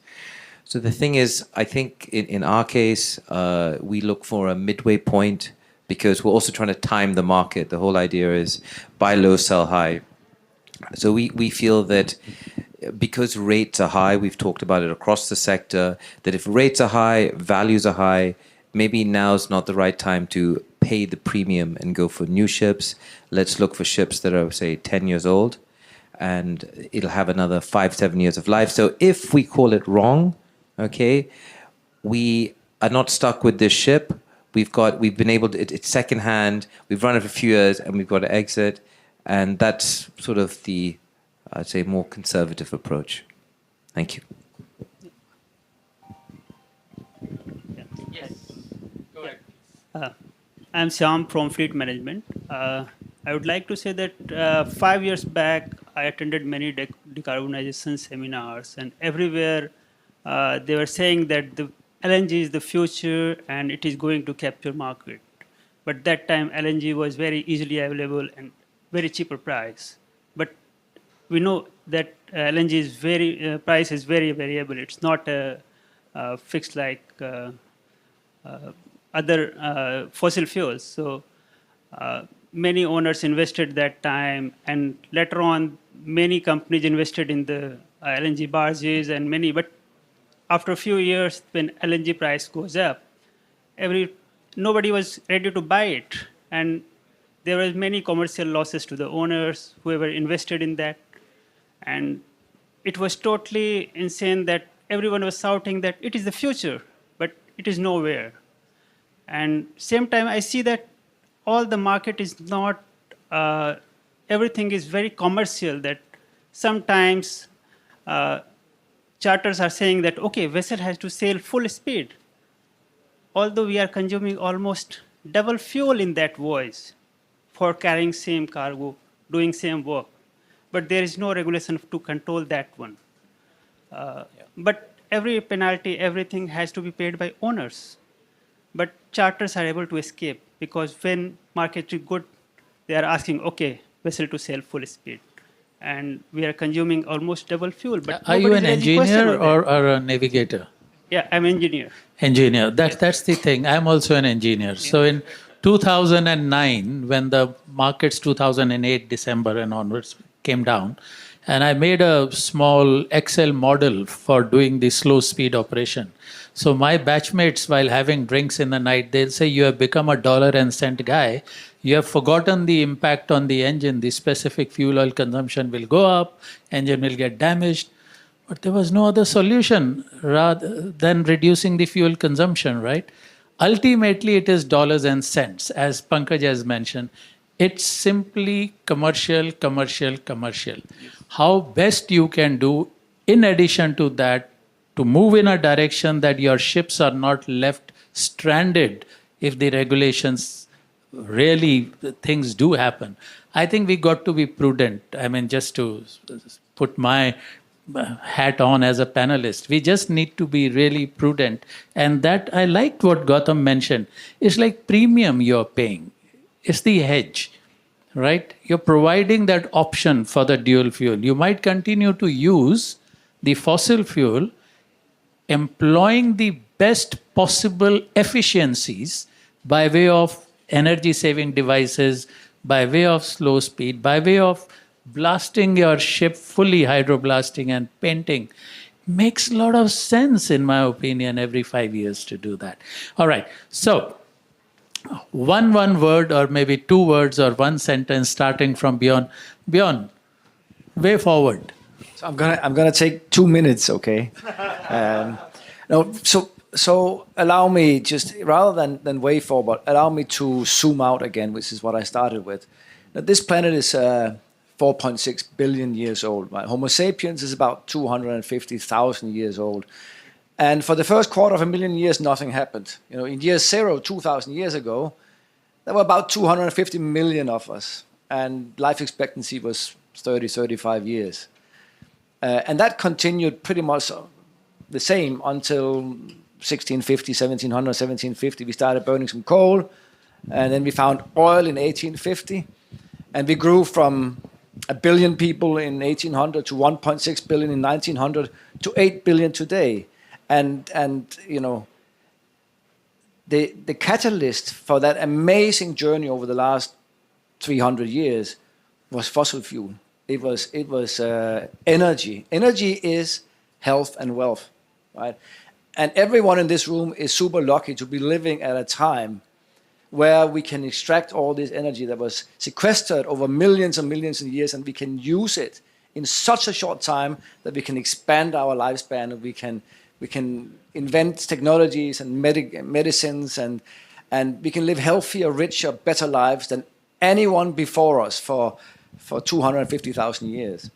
[SPEAKER 6] So the thing is, I think in our case, we look for a midway point because we're also trying to time the market. The whole idea is buy low, sell high. So we feel that because rates are high, we've talked about it across the sector, that if rates are high, values are high, maybe now's not the right time to pay the premium and go for new ships. Let's look for ships that are, say, 10 years old, and it'll have another 5-7 years of life. So if we call it wrong, okay, we are not stuck with this ship. We've been able to, it's secondhand, we've run it for a few years, and we've got to exit. And that's sort of the, I'd say, more conservative approach. Thank you.
[SPEAKER 17] Yes. Go ahead. I'm Shyam from Fleet Management. I would like to say that 5 years back, I attended many decarbonization seminars, and everywhere they were saying that the LNG is the future and it is going to capture market. But that time LNG was very easily available and very cheaper price. But we know that LNG is price is very variable. It's not a fixed like other fossil fuels. So many owners invested that time, and later on, many companies invested in the LNG barges and many. But after a few years, when LNG price goes up, nobody was ready to buy it, and there were many commercial losses to the owners, whoever invested in that, and it was totally insane that everyone was shouting that it is the future, but it is nowhere. And same time, I see that all the market is not, everything is very commercial, that sometimes charters are saying that, okay, vessel has to sail full speed, although we are consuming almost double fuel in that voyage for carrying same cargo, doing same work. But there is no regulation to control that one. But every penalty, everything has to be paid by owners. But charters are able to escape, because when market is good, they are asking, okay, vessel to sail full speed. And we are consuming almost double fuel. But
[SPEAKER 1] are you
[SPEAKER 17] nobody
[SPEAKER 1] an
[SPEAKER 17] is raising question
[SPEAKER 1] engineer
[SPEAKER 17] over that.
[SPEAKER 1] or a navigator?
[SPEAKER 17] Yeah, I'm engineer.
[SPEAKER 1] Engineer. That's the thing. I'm also an engineer. So in 2009, when the markets 2008 December and onwards came down, and I made a small Excel model for doing the slow speed operation. So my batchmates, while having drinks in the night, they'll say, you have become a dollar and cent guy. You have forgotten the impact on the engine. The specific fuel oil consumption will go up, engine will get damaged. But there was no other solution rather than reducing the fuel consumption, right? Ultimately, it is dollars and cents, as Pankaj has mentioned. It's simply commercial, commercial, commercial. How best you can do, in addition to that, to move in a direction that your ships are not left stranded if the regulations really, things do happen. I think we got to be prudent. I mean, just to put my hat on as a panelist, we just need to be really prudent. And that, I liked what Gautam mentioned. It's like premium you're paying. It's the hedge, right? You're providing that option for the dual fuel. You might continue to use the fossil fuel, employing the best possible efficiencies by way of energy saving devices, by way of slow speed, by way of blasting your ship fully, hydroblasting and painting. Makes a lot of sense, in my opinion, every 5 years to do that. All right. So one word, or maybe 2 words, or 1 sentence starting from Bjorn. Bjorn, way forward.
[SPEAKER 5] So I'm gonna take 2 minutes, okay? No, so allow me, just rather than way forward, allow me to zoom out again, which is what I started with. Now, this planet is 4.6 billion years old. Right? Homo sapiens is about 250,000 years old. And for the first 250,000 years, nothing happened. You know, in year 0, 2,000 years ago, there were about 250 million of us, and life expectancy was 30, 35 years. And that continued pretty much the same until 1650, 1700, 1750. We started burning some coal, and then we found oil in 1850, and we grew from 1 billion people in 1800 to 1.6 billion in 1900 to 8 billion today. And you know, the catalyst for that amazing journey over the last 300 years was fossil fuel. It was energy. Energy is health and wealth, right? And everyone in this room is super lucky to be living at a time where we can extract all this energy that was sequestered over millions and millions of years, and we can use it in such a short time that we can expand our lifespan, and we can invent technologies and medicines, and we can live healthier, richer, better lives than anyone before us for 250,000 years.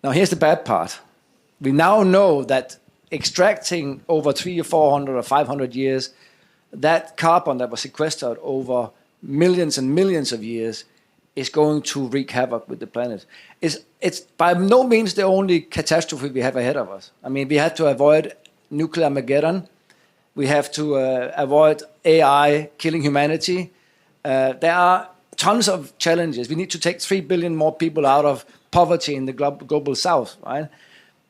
[SPEAKER 5] Now, here's the bad part. We now know that extracting over 300 or 400 or 500 years, that carbon that was sequestered over millions and millions of years is going to wreak havoc with the planet. It's by no means the only catastrophe we have ahead of us. I mean, we had to avoid nuclear Armageddon. We have to avoid AI killing humanity. There are tons of challenges. We need to take 3 billion more people out of poverty in the global south, right?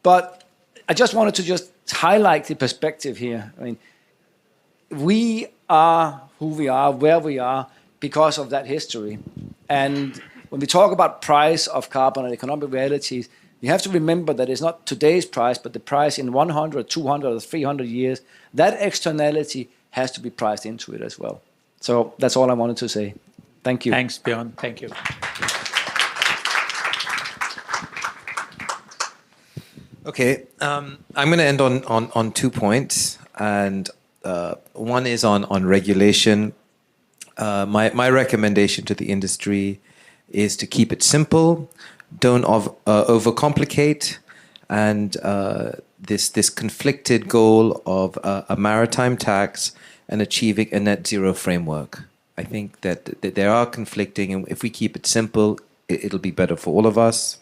[SPEAKER 5] But I just wanted to just highlight the perspective here. I mean, we are who we are, where we are, because of that history. And when we talk about price of carbon and economic realities, you have to remember that it's not today's price, but the price in 100, 200, or 300 years. That externality has to be priced into it as well. So that's all I wanted to say. Thank you.
[SPEAKER 1] Thanks, Bjorn. Thank you.
[SPEAKER 6] Okay, I'm going to end on 2 points, and one is on regulation. My recommendation to the industry is to keep it simple, don't overcomplicate, and this conflicted goal of a maritime tax and achieving a net zero framework. I think that there are conflicting, and if we keep it simple, it'll be better for all of us.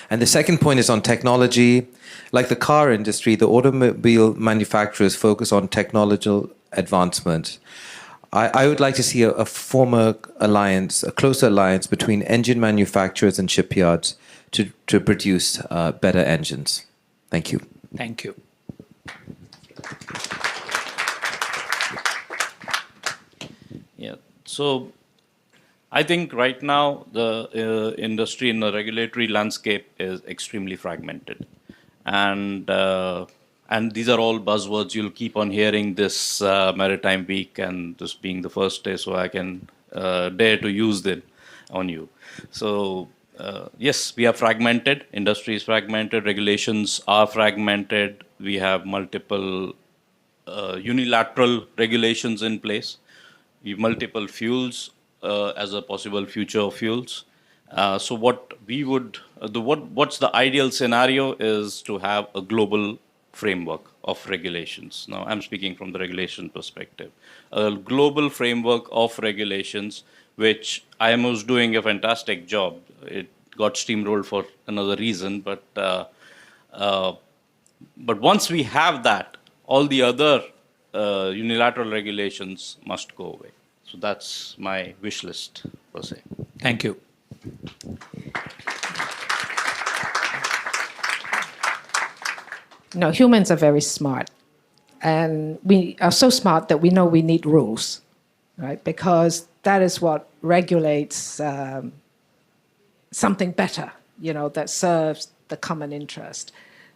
[SPEAKER 6] And the second point is on technology. Like the car industry, the automobile manufacturers focus on technological advancement. I would like to see a closer alliance between engine manufacturers and shipyards to produce better engines. Thank you.
[SPEAKER 1] Thank you.
[SPEAKER 7] Yeah. So I think right now the industry in the regulatory landscape is extremely fragmented, and these are all buzzwords you'll keep on hearing this Maritime Week, and this being the first day, so I can dare to use them on you. So yes, we are fragmented. Industry is fragmented. Regulations are fragmented. We have multiple unilateral regulations in place. We have multiple fuels as a possible future of fuels. So what we would, what's the ideal scenario is to have a global framework of regulations. Now I'm speaking from the regulation perspective. A global framework of regulations, which IMO is doing a fantastic job. It got steamrolled for another reason, but once we have that, all the other unilateral regulations must go away. So that's my wish list, per se.
[SPEAKER 1] Thank you.
[SPEAKER 8] No, humans are very smart. And we are so smart that we know we need rules, right? Because that is what regulates something better, that serves the common interest.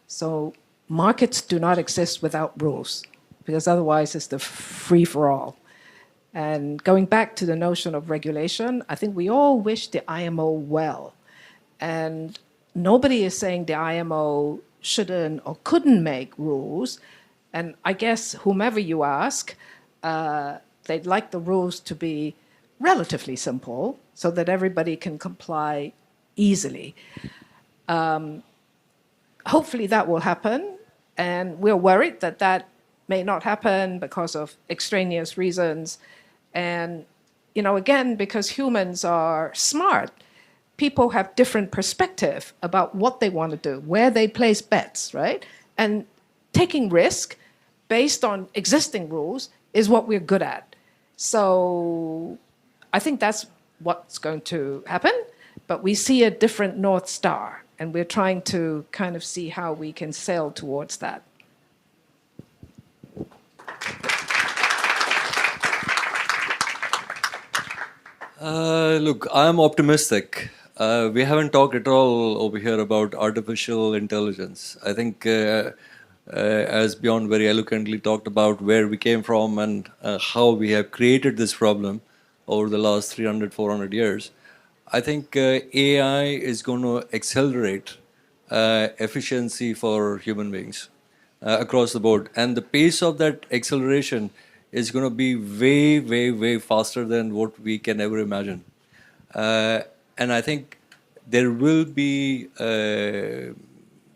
[SPEAKER 8] So markets do not exist without rules, because otherwise it's the free-for-all. And going back to the notion of regulation, I think we all wish the IMO well. And nobody is saying the IMO shouldn't or couldn't make rules. And I guess whomever you ask, they'd like the rules to be relatively simple so that everybody can comply easily. Hopefully that will happen. And we're worried that that may not happen because of extraneous reasons. And, again, because humans are smart, people have different perspective about what they want to do, where they place bets, right? And taking risk based on existing rules is what we're good at. So I think that's what's going to happen. But we see a different North Star, and we're trying to kind of see how we can sail towards that.
[SPEAKER 9] Look, I'm optimistic. We haven't talked at all over here about artificial intelligence. I think, as Bjorn very eloquently talked about where we came from and how we have created this problem over the last 300, 400 years, I think AI is going to accelerate efficiency for human beings across the board. And the pace of that acceleration is going to be way, way, way faster than what we can ever imagine. And I think there will be,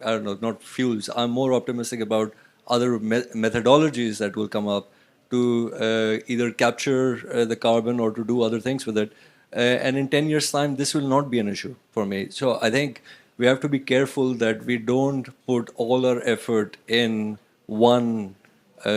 [SPEAKER 9] not fuels. I'm more optimistic about other methodologies that will come up to either capture the carbon or to do other things with it. And in 10 years' time, this will not be an issue for me. So I think we have to be careful that we don't put all our effort in one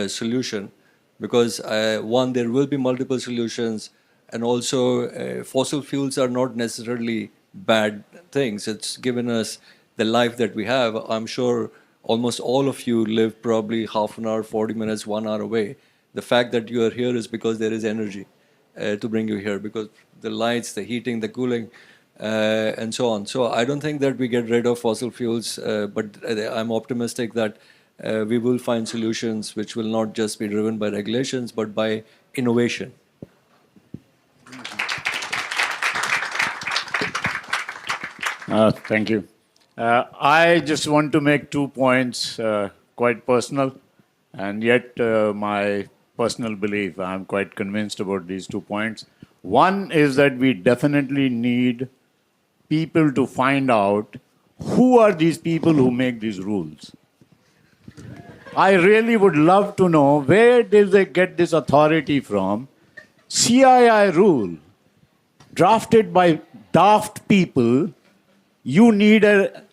[SPEAKER 9] solution, because one, there will be multiple solutions, and also fossil fuels are not necessarily bad things. It's given us the life that we have. I'm sure almost all of you live probably half an hour, 40 minutes, 1 hour away. The fact that you are here is because there is energy to bring you here, because the lights, the heating, the cooling, and so on. So I don't think that we get rid of fossil fuels, but I'm optimistic that we will find solutions which will not just be driven by regulations, but by innovation.
[SPEAKER 10] Thank you. I just want to make 2 points, quite personal, and yet my personal belief. I'm quite convinced about these 2 points. One is that we definitely need people to find out who are these people who make these rules. I really would love to know where did they get this authority from. CII rule, drafted by daft people. You need a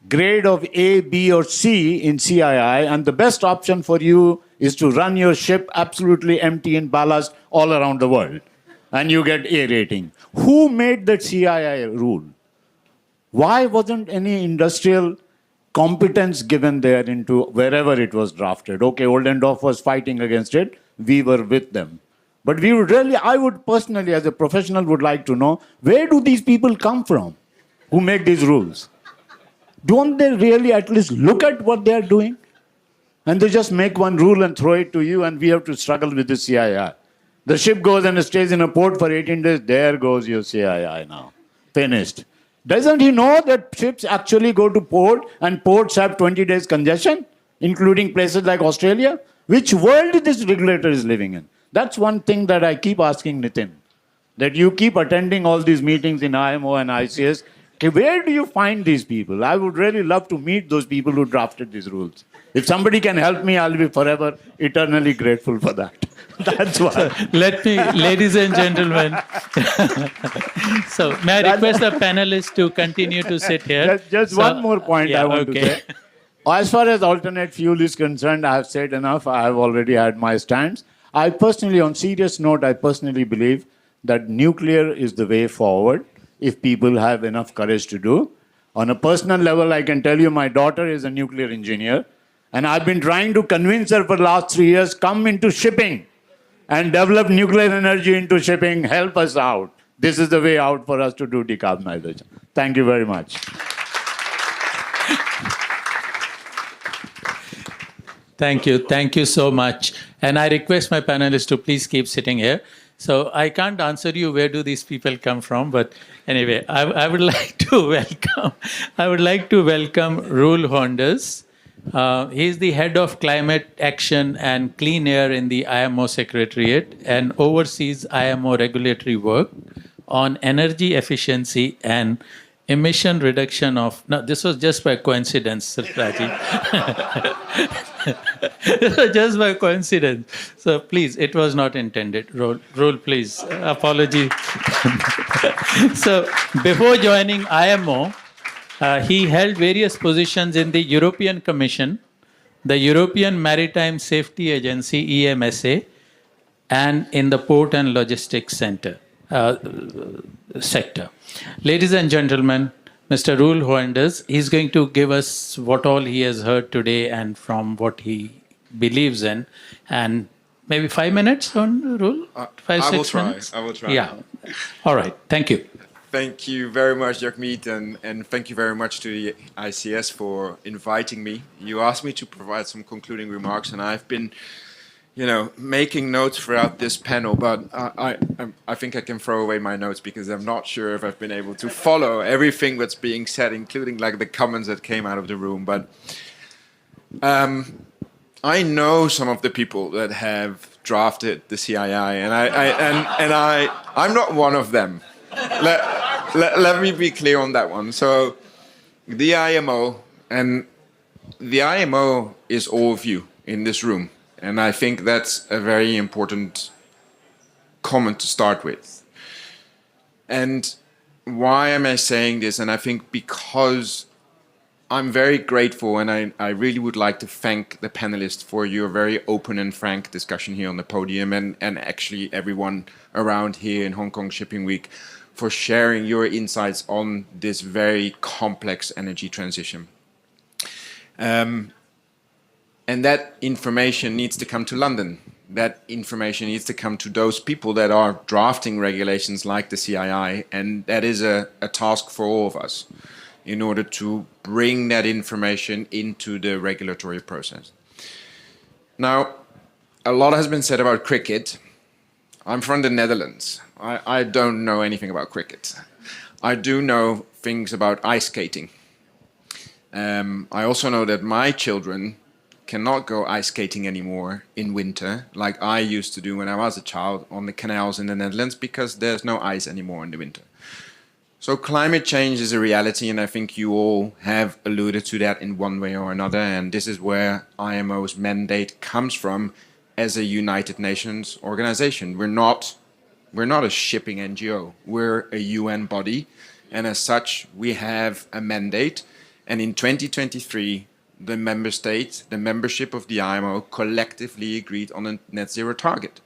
[SPEAKER 10] grade of A, B, or C in CII, and the best option for you is to run your ship absolutely empty in ballast all around the world, and you get A rating. Who made that CII rule? Why wasn't any industrial competence given there into wherever it was drafted? Okay, Oldendorf was fighting against it. We were with them. But we would really, I would personally, as a professional, would like to know, where do these people come from who make these rules? Don't they really at least look at what they are doing? And they just make one rule and throw it to you, and we have to struggle with the CII. The ship goes and stays in a port for 18 days. There goes your CII now. Finished. Doesn't he know that ships actually go to port and ports have 20 days congestion, including places like Australia? Which world this regulator is living in? That's one thing that I keep asking Nitin, that you keep attending all these meetings in IMO and ICS. Okay, where do you find these people? I would really love to meet those people who drafted these rules. If somebody can help me, I'll be forever eternally grateful for that. That's why.
[SPEAKER 1] Let me, ladies and gentlemen. So, may I request the panelists to continue to sit here?
[SPEAKER 10] Just one more point I want to say. As far as alternate fuel is concerned, I have said enough. I have already had my stance. I personally, on serious note, I personally believe that nuclear is the way forward if people have enough courage to do. On a personal level, I can tell you my daughter is a nuclear engineer, and I've been trying to convince her for the last 3 years, come into shipping and develop nuclear energy into shipping, help us out. This is the way out for us to do decarbonization. Thank you very much.
[SPEAKER 1] Thank you. Thank you so much. And I request my panelists to please keep sitting here. So I can't answer you where do these people come from, but anyway, I would like to welcome Roel Hoenders. He is the head of climate action and clean air in the IMO Secretariat and oversees IMO regulatory work on energy efficiency and emission reduction of. No, this was just by coincidence, Rajiv. This was just by coincidence. So please, it was not intended. Roel, please. Apology. So before joining IMO, he held various positions in the European Commission, the European Maritime Safety Agency, EMSA, and in the Port and Logistics sector. Ladies and gentlemen, Mr. Roel Hoenders, he's going to give us what all he has heard today and from what he believes in. And maybe 5 minutes on Roel? 5, 6 minutes?
[SPEAKER 18] I will try.
[SPEAKER 1] Yeah. All right. Thank you.
[SPEAKER 18] Thank you very much, Jagmeet, and thank you very much to the ICS for inviting me. You asked me to provide some concluding remarks, and I've been, making notes throughout this panel, but I think I can throw away my notes because I'm not sure if I've been able to follow everything that's being said, including like the comments that came out of the room. But I know some of the people that have drafted the CII, and I'm not one of them. Let me be clear on that one. So the IMO is all of you in this room. And I think that's a very important comment to start with. And why am I saying this? And I think because I'm very grateful, and I really would like to thank the panelists for your very open and frank discussion here on the podium, and actually everyone around here in Hong Kong Shipping Week for sharing your insights on this very complex energy transition. And that information needs to come to London. That information needs to come to those people that are drafting regulations like the CII, and that is a task for all of us in order to bring that information into the regulatory process. Now, a lot has been said about cricket. I'm from the Netherlands. I don't know anything about cricket. I do know things about ice skating. I also know that my children cannot go ice skating anymore in winter like I used to do when I was a child on the canals in the Netherlands, because there's no ice anymore in the winter. So climate change is a reality, and I think you all have alluded to that in one way or another, and this is where IMO's mandate comes from as a United Nations organization. We're not a shipping NGO, we're a UN body, and as such we have a mandate, and in 2023 the member states, the membership of the IMO collectively agreed on a net zero target.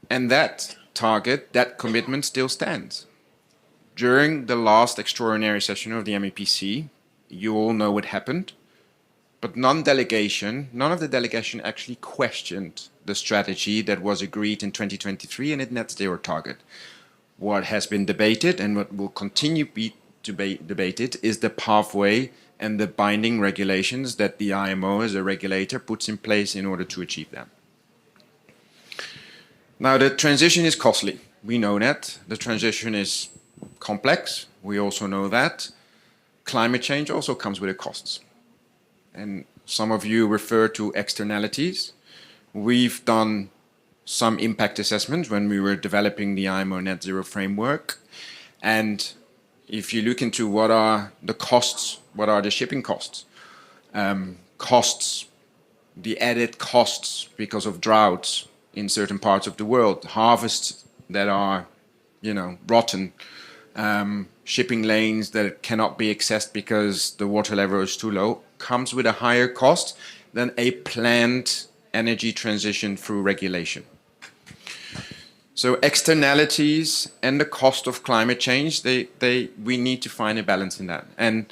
[SPEAKER 18] And that target, that commitment still stands. During the last extraordinary session of the MEPC, you all know what happened, but none of the delegation actually questioned the strategy that was agreed in 2023 and its net zero target. What has been debated and what will continue to be debated is the pathway and the binding regulations that the IMO as a regulator puts in place in order to achieve that. Now, the transition is costly. We know that. The transition is complex. We also know that. Climate change also comes with costs. And some of you refer to externalities. We've done some impact assessments when we were developing the IMO net zero framework. And if you look into what are the costs, what are the shipping costs, the added costs because of droughts in certain parts of the world, harvests that are, rotten, shipping lanes that cannot be accessed because the water level is too low, comes with a higher cost than a planned energy transition through regulation. So externalities and the cost of climate change, we need to find a balance in that. And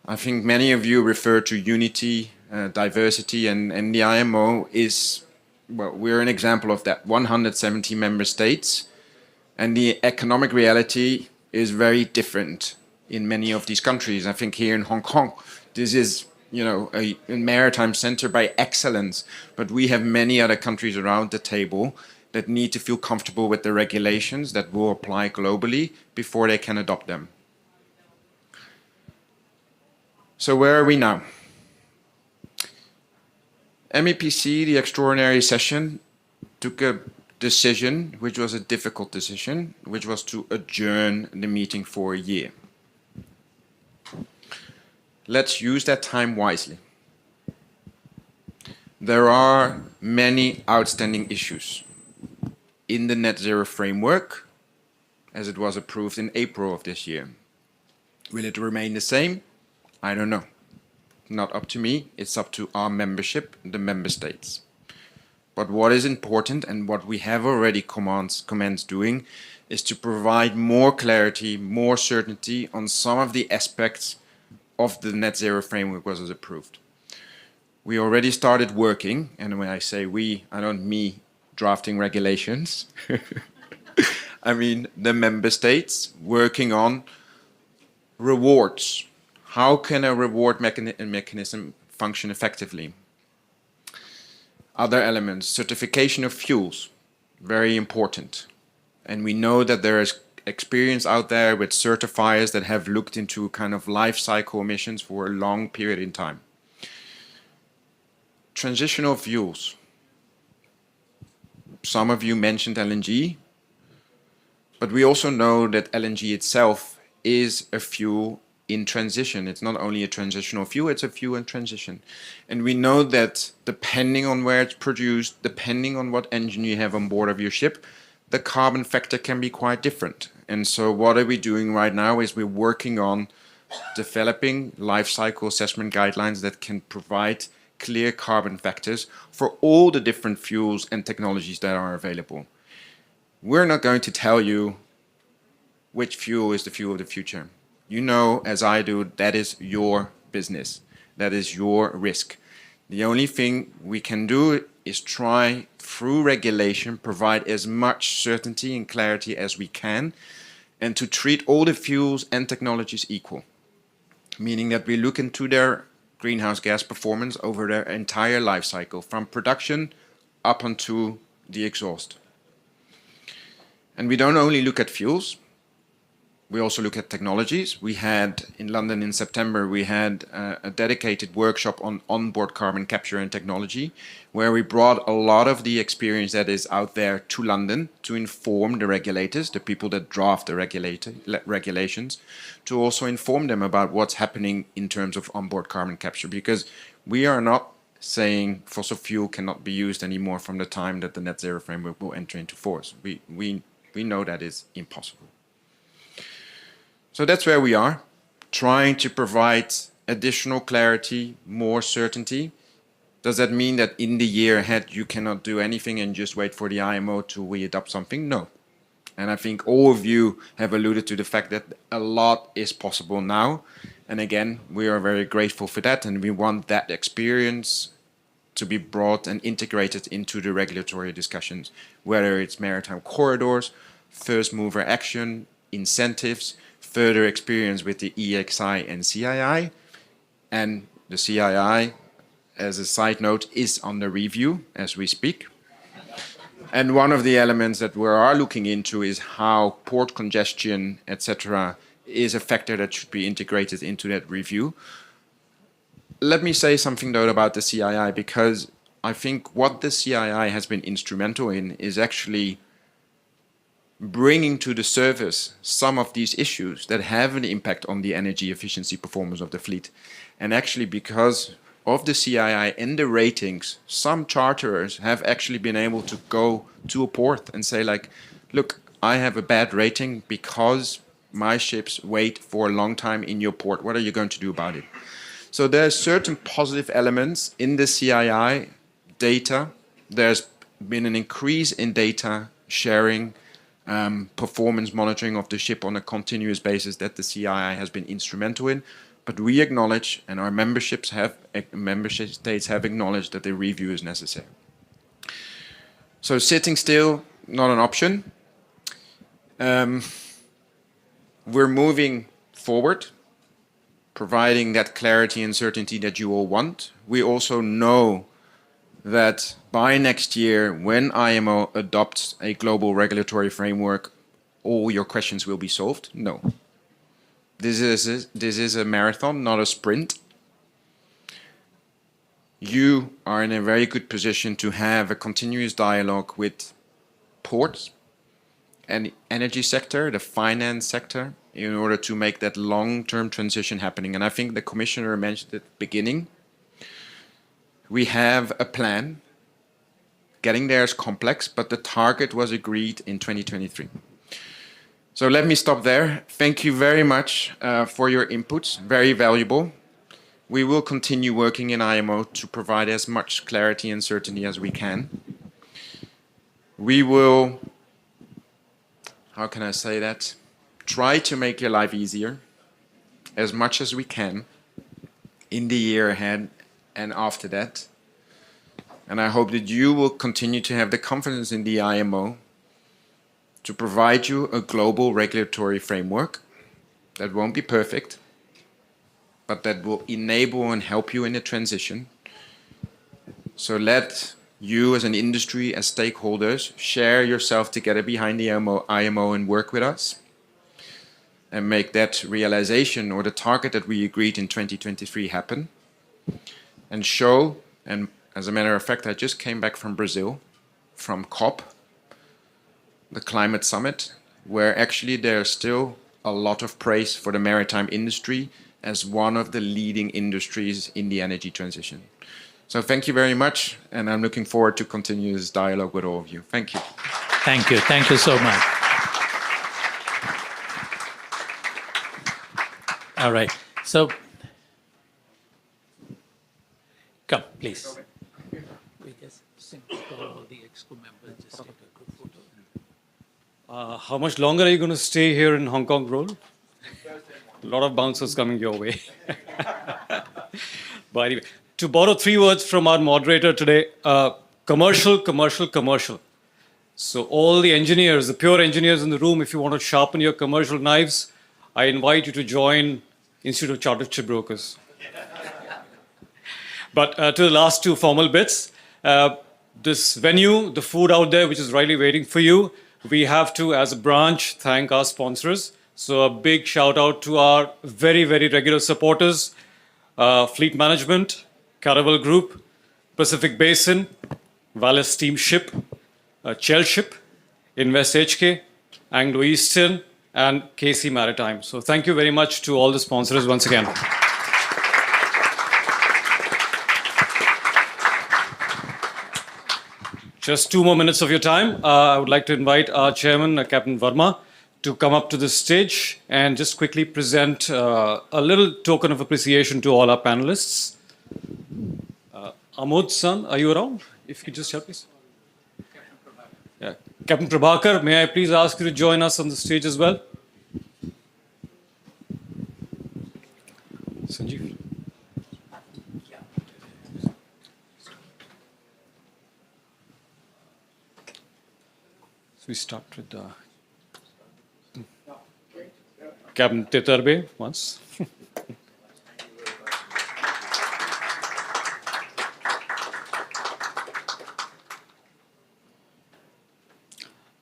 [SPEAKER 18] I think many of you refer to unity, diversity, and the IMO is, well, we're an example of that. 170 member states, and the economic reality is very different in many of these countries. I think here in Hong Kong, this is a maritime center by excellence, but we have many other countries around the table that need to feel comfortable with the regulations that will apply globally before they can adopt them. So where are we now? MEPC, the extraordinary session, took a decision, which was a difficult decision, which was to adjourn the meeting for a year. Let's use that time wisely. There are many outstanding issues in the net zero framework as it was approved in April of this year. Will it remain the same? I don't know. Not up to me, it's up to our membership, the member states. But what is important, and what we have already commenced doing, is to provide more clarity, more certainty on some of the aspects of the net zero framework was approved. We already started working, and when I say we, I don't mean drafting regulations. I mean the member states working on rewards. How can a reward mechanism function effectively? Other elements, certification of fuels, very important. And we know that there is experience out there with certifiers that have looked into kind of life cycle emissions for a long period in time. Transitional fuels. Some of you mentioned LNG, but we also know that LNG itself is a fuel in transition. It's not only a transitional fuel, it's a fuel in transition. And we know that depending on where it's produced, depending on what engine you have on board of your ship, the carbon factor can be quite different. And so what are we doing right now is we're working on developing life cycle assessment guidelines that can provide clear carbon factors for all the different fuels and technologies that are available. We're not going to tell you which fuel is the fuel of the future. You know, as I do, that is your business. That is your risk. The only thing we can do is try through regulation, provide as much certainty and clarity as we can, and to treat all the fuels and technologies equal, meaning that we look into their greenhouse gas performance over their entire life cycle, from production up onto the exhaust. And we don't only look at fuels, we also look at technologies. We had in London in September, we had a dedicated workshop on onboard carbon capture and technology, where we brought a lot of the experience that is out there to London to inform the regulators, the people that draft the regulations, to also inform them about what's happening in terms of onboard carbon capture. Because we are not saying fossil fuel cannot be used anymore from the time that the net zero framework will enter into force. We know that is impossible. So that's where we are, trying to provide additional clarity, more certainty. Does that mean that in the year ahead you cannot do anything and just wait for the IMO to adopt something? No. And I think all of you have alluded to the fact that a lot is possible now. And again, we are very grateful for that, and we want that experience to be brought and integrated into the regulatory discussions, whether it's maritime corridors, first mover action, incentives, further experience with the EEXI and CII. And the CII, as a side note, is under review as we speak. And one of the elements that we are looking into is how port congestion, etc., is a factor that should be integrated into that review. Let me say something though about the CII, because I think what the CII has been instrumental in is actually bringing to the surface some of these issues that have an impact on the energy efficiency performance of the fleet. And actually, because of the CII and the ratings, some charterers have actually been able to go to a port and say like, look, I have a bad rating because my ships wait for a long time in your port. What are you going to do about it? So there's certain positive elements in the CII data. There's been an increase in data sharing, performance monitoring of the ship on a continuous basis that the CII has been instrumental in. But we acknowledge, and our member states have acknowledged that the review is necessary. So sitting still, not an option. We're moving forward, providing that clarity and certainty that you all want. We also know that by next year, when IMO adopts a global regulatory framework, all your questions will be solved? No. This is a marathon, not a sprint. You are in a very good position to have a continuous dialogue with ports and the energy sector, the finance sector, in order to make that long-term transition happening. And I think the Commissioner mentioned at the beginning, we have a plan. Getting there is complex, but the target was agreed in 2023. So let me stop there. Thank you very much for your inputs, very valuable. We will continue working in IMO to provide as much clarity and certainty as we can. We will, how can I say that? Try to make your life easier as much as we can in the year ahead and after that. And I hope that you will continue to have the confidence in the IMO to provide you a global regulatory framework that won't be perfect, but that will enable and help you in the transition. So let you as an industry, as stakeholders, share yourself together behind the IMO and work with us and make that realization or the target that we agreed in 2023 happen, and show, and as a matter of fact, I just came back from Brazil, from COP, the climate summit, where actually there's still a lot of praise for the maritime industry as one of the leading industries in the energy transition. So thank you very much, and I'm looking forward to continue this dialogue with all of you. Thank you.
[SPEAKER 1] Thank you. Thank you so much. All right. So, come, please. We just simply call all the EXCO members, just take a group photo.
[SPEAKER 4] How much longer are you going to stay here in Hong Kong, Roll? A lot of bouncers coming your way. But anyway, to borrow 3 words from our moderator today, commercial, commercial, commercial. So all the engineers, the pure engineers in the room, if you want to sharpen your commercial knives, I invite you to join Institute of Chartered Shipbrokers. But to the last 2 formal bits, this venue, the food out there, which is rightly waiting for you, we have to, as a branch, thank our sponsors. So a big shout out to our very, very regular supporters, Fleet Management, Caravel Group, Pacific Basin, Vallis Steamship, Ship, Invest HK, Anglo Eastern, and KC Maritime. So thank you very much to all the sponsors once again. Just 2 more minutes of your time. I would like to invite our chairman, Captain Verma, to come up to the stage and just quickly present a little token of appreciation to all our panelists. Amod-san, are you around? If you could just help us. Yeah. Captain Prabhakar, may I please ask you to join us on the stage as well? Sanjeev. So we start with Captain Tetarbe once.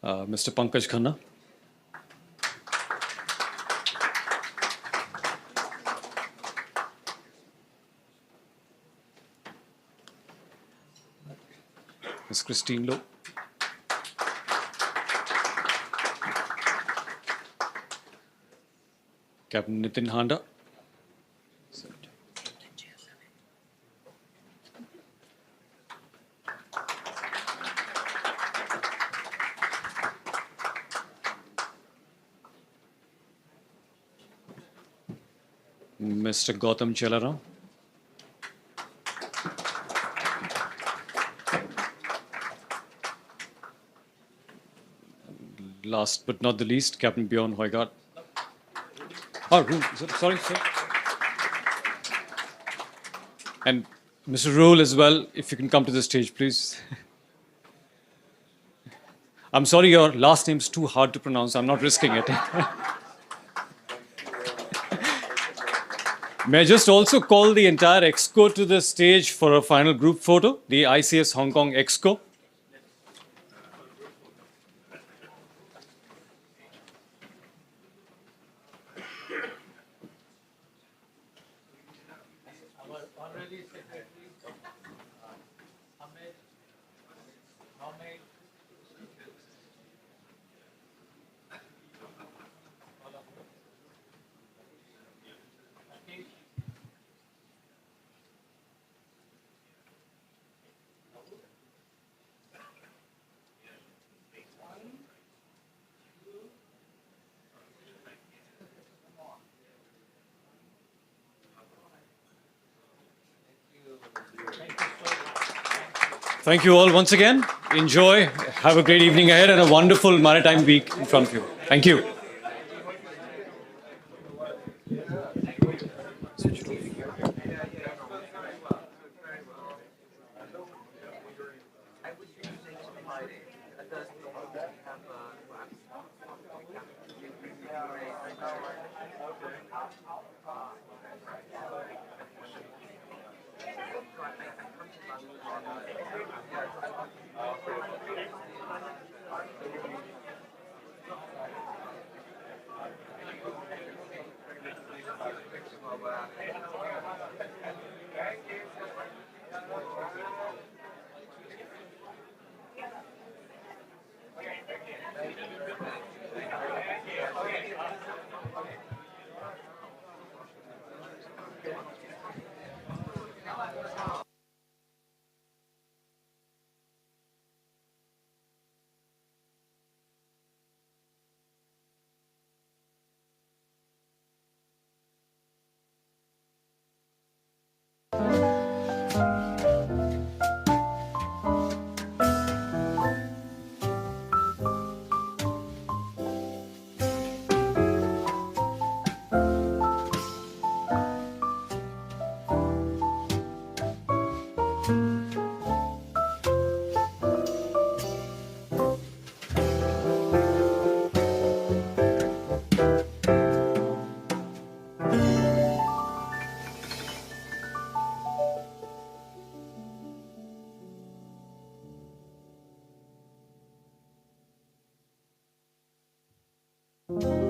[SPEAKER 4] Mr. Pankaj Khanna. Ms. Christine Lowe. Captain Nitin Handa. Mr. Gautam Chelaram. Last but not the least, Captain Bjorn Højgaard. Oh, sorry. And Mr. Rule as well, if you can come to the stage, please. I'm sorry, your last name's too hard to pronounce. I'm not risking it. May I just also call the entire EXCO to the stage for a final group photo, the ICS Hong Kong EXCO. Thank you all once again. Enjoy. Have a great evening ahead and a wonderful maritime week in front of you. Thank you.
[SPEAKER 19] Thank you. you.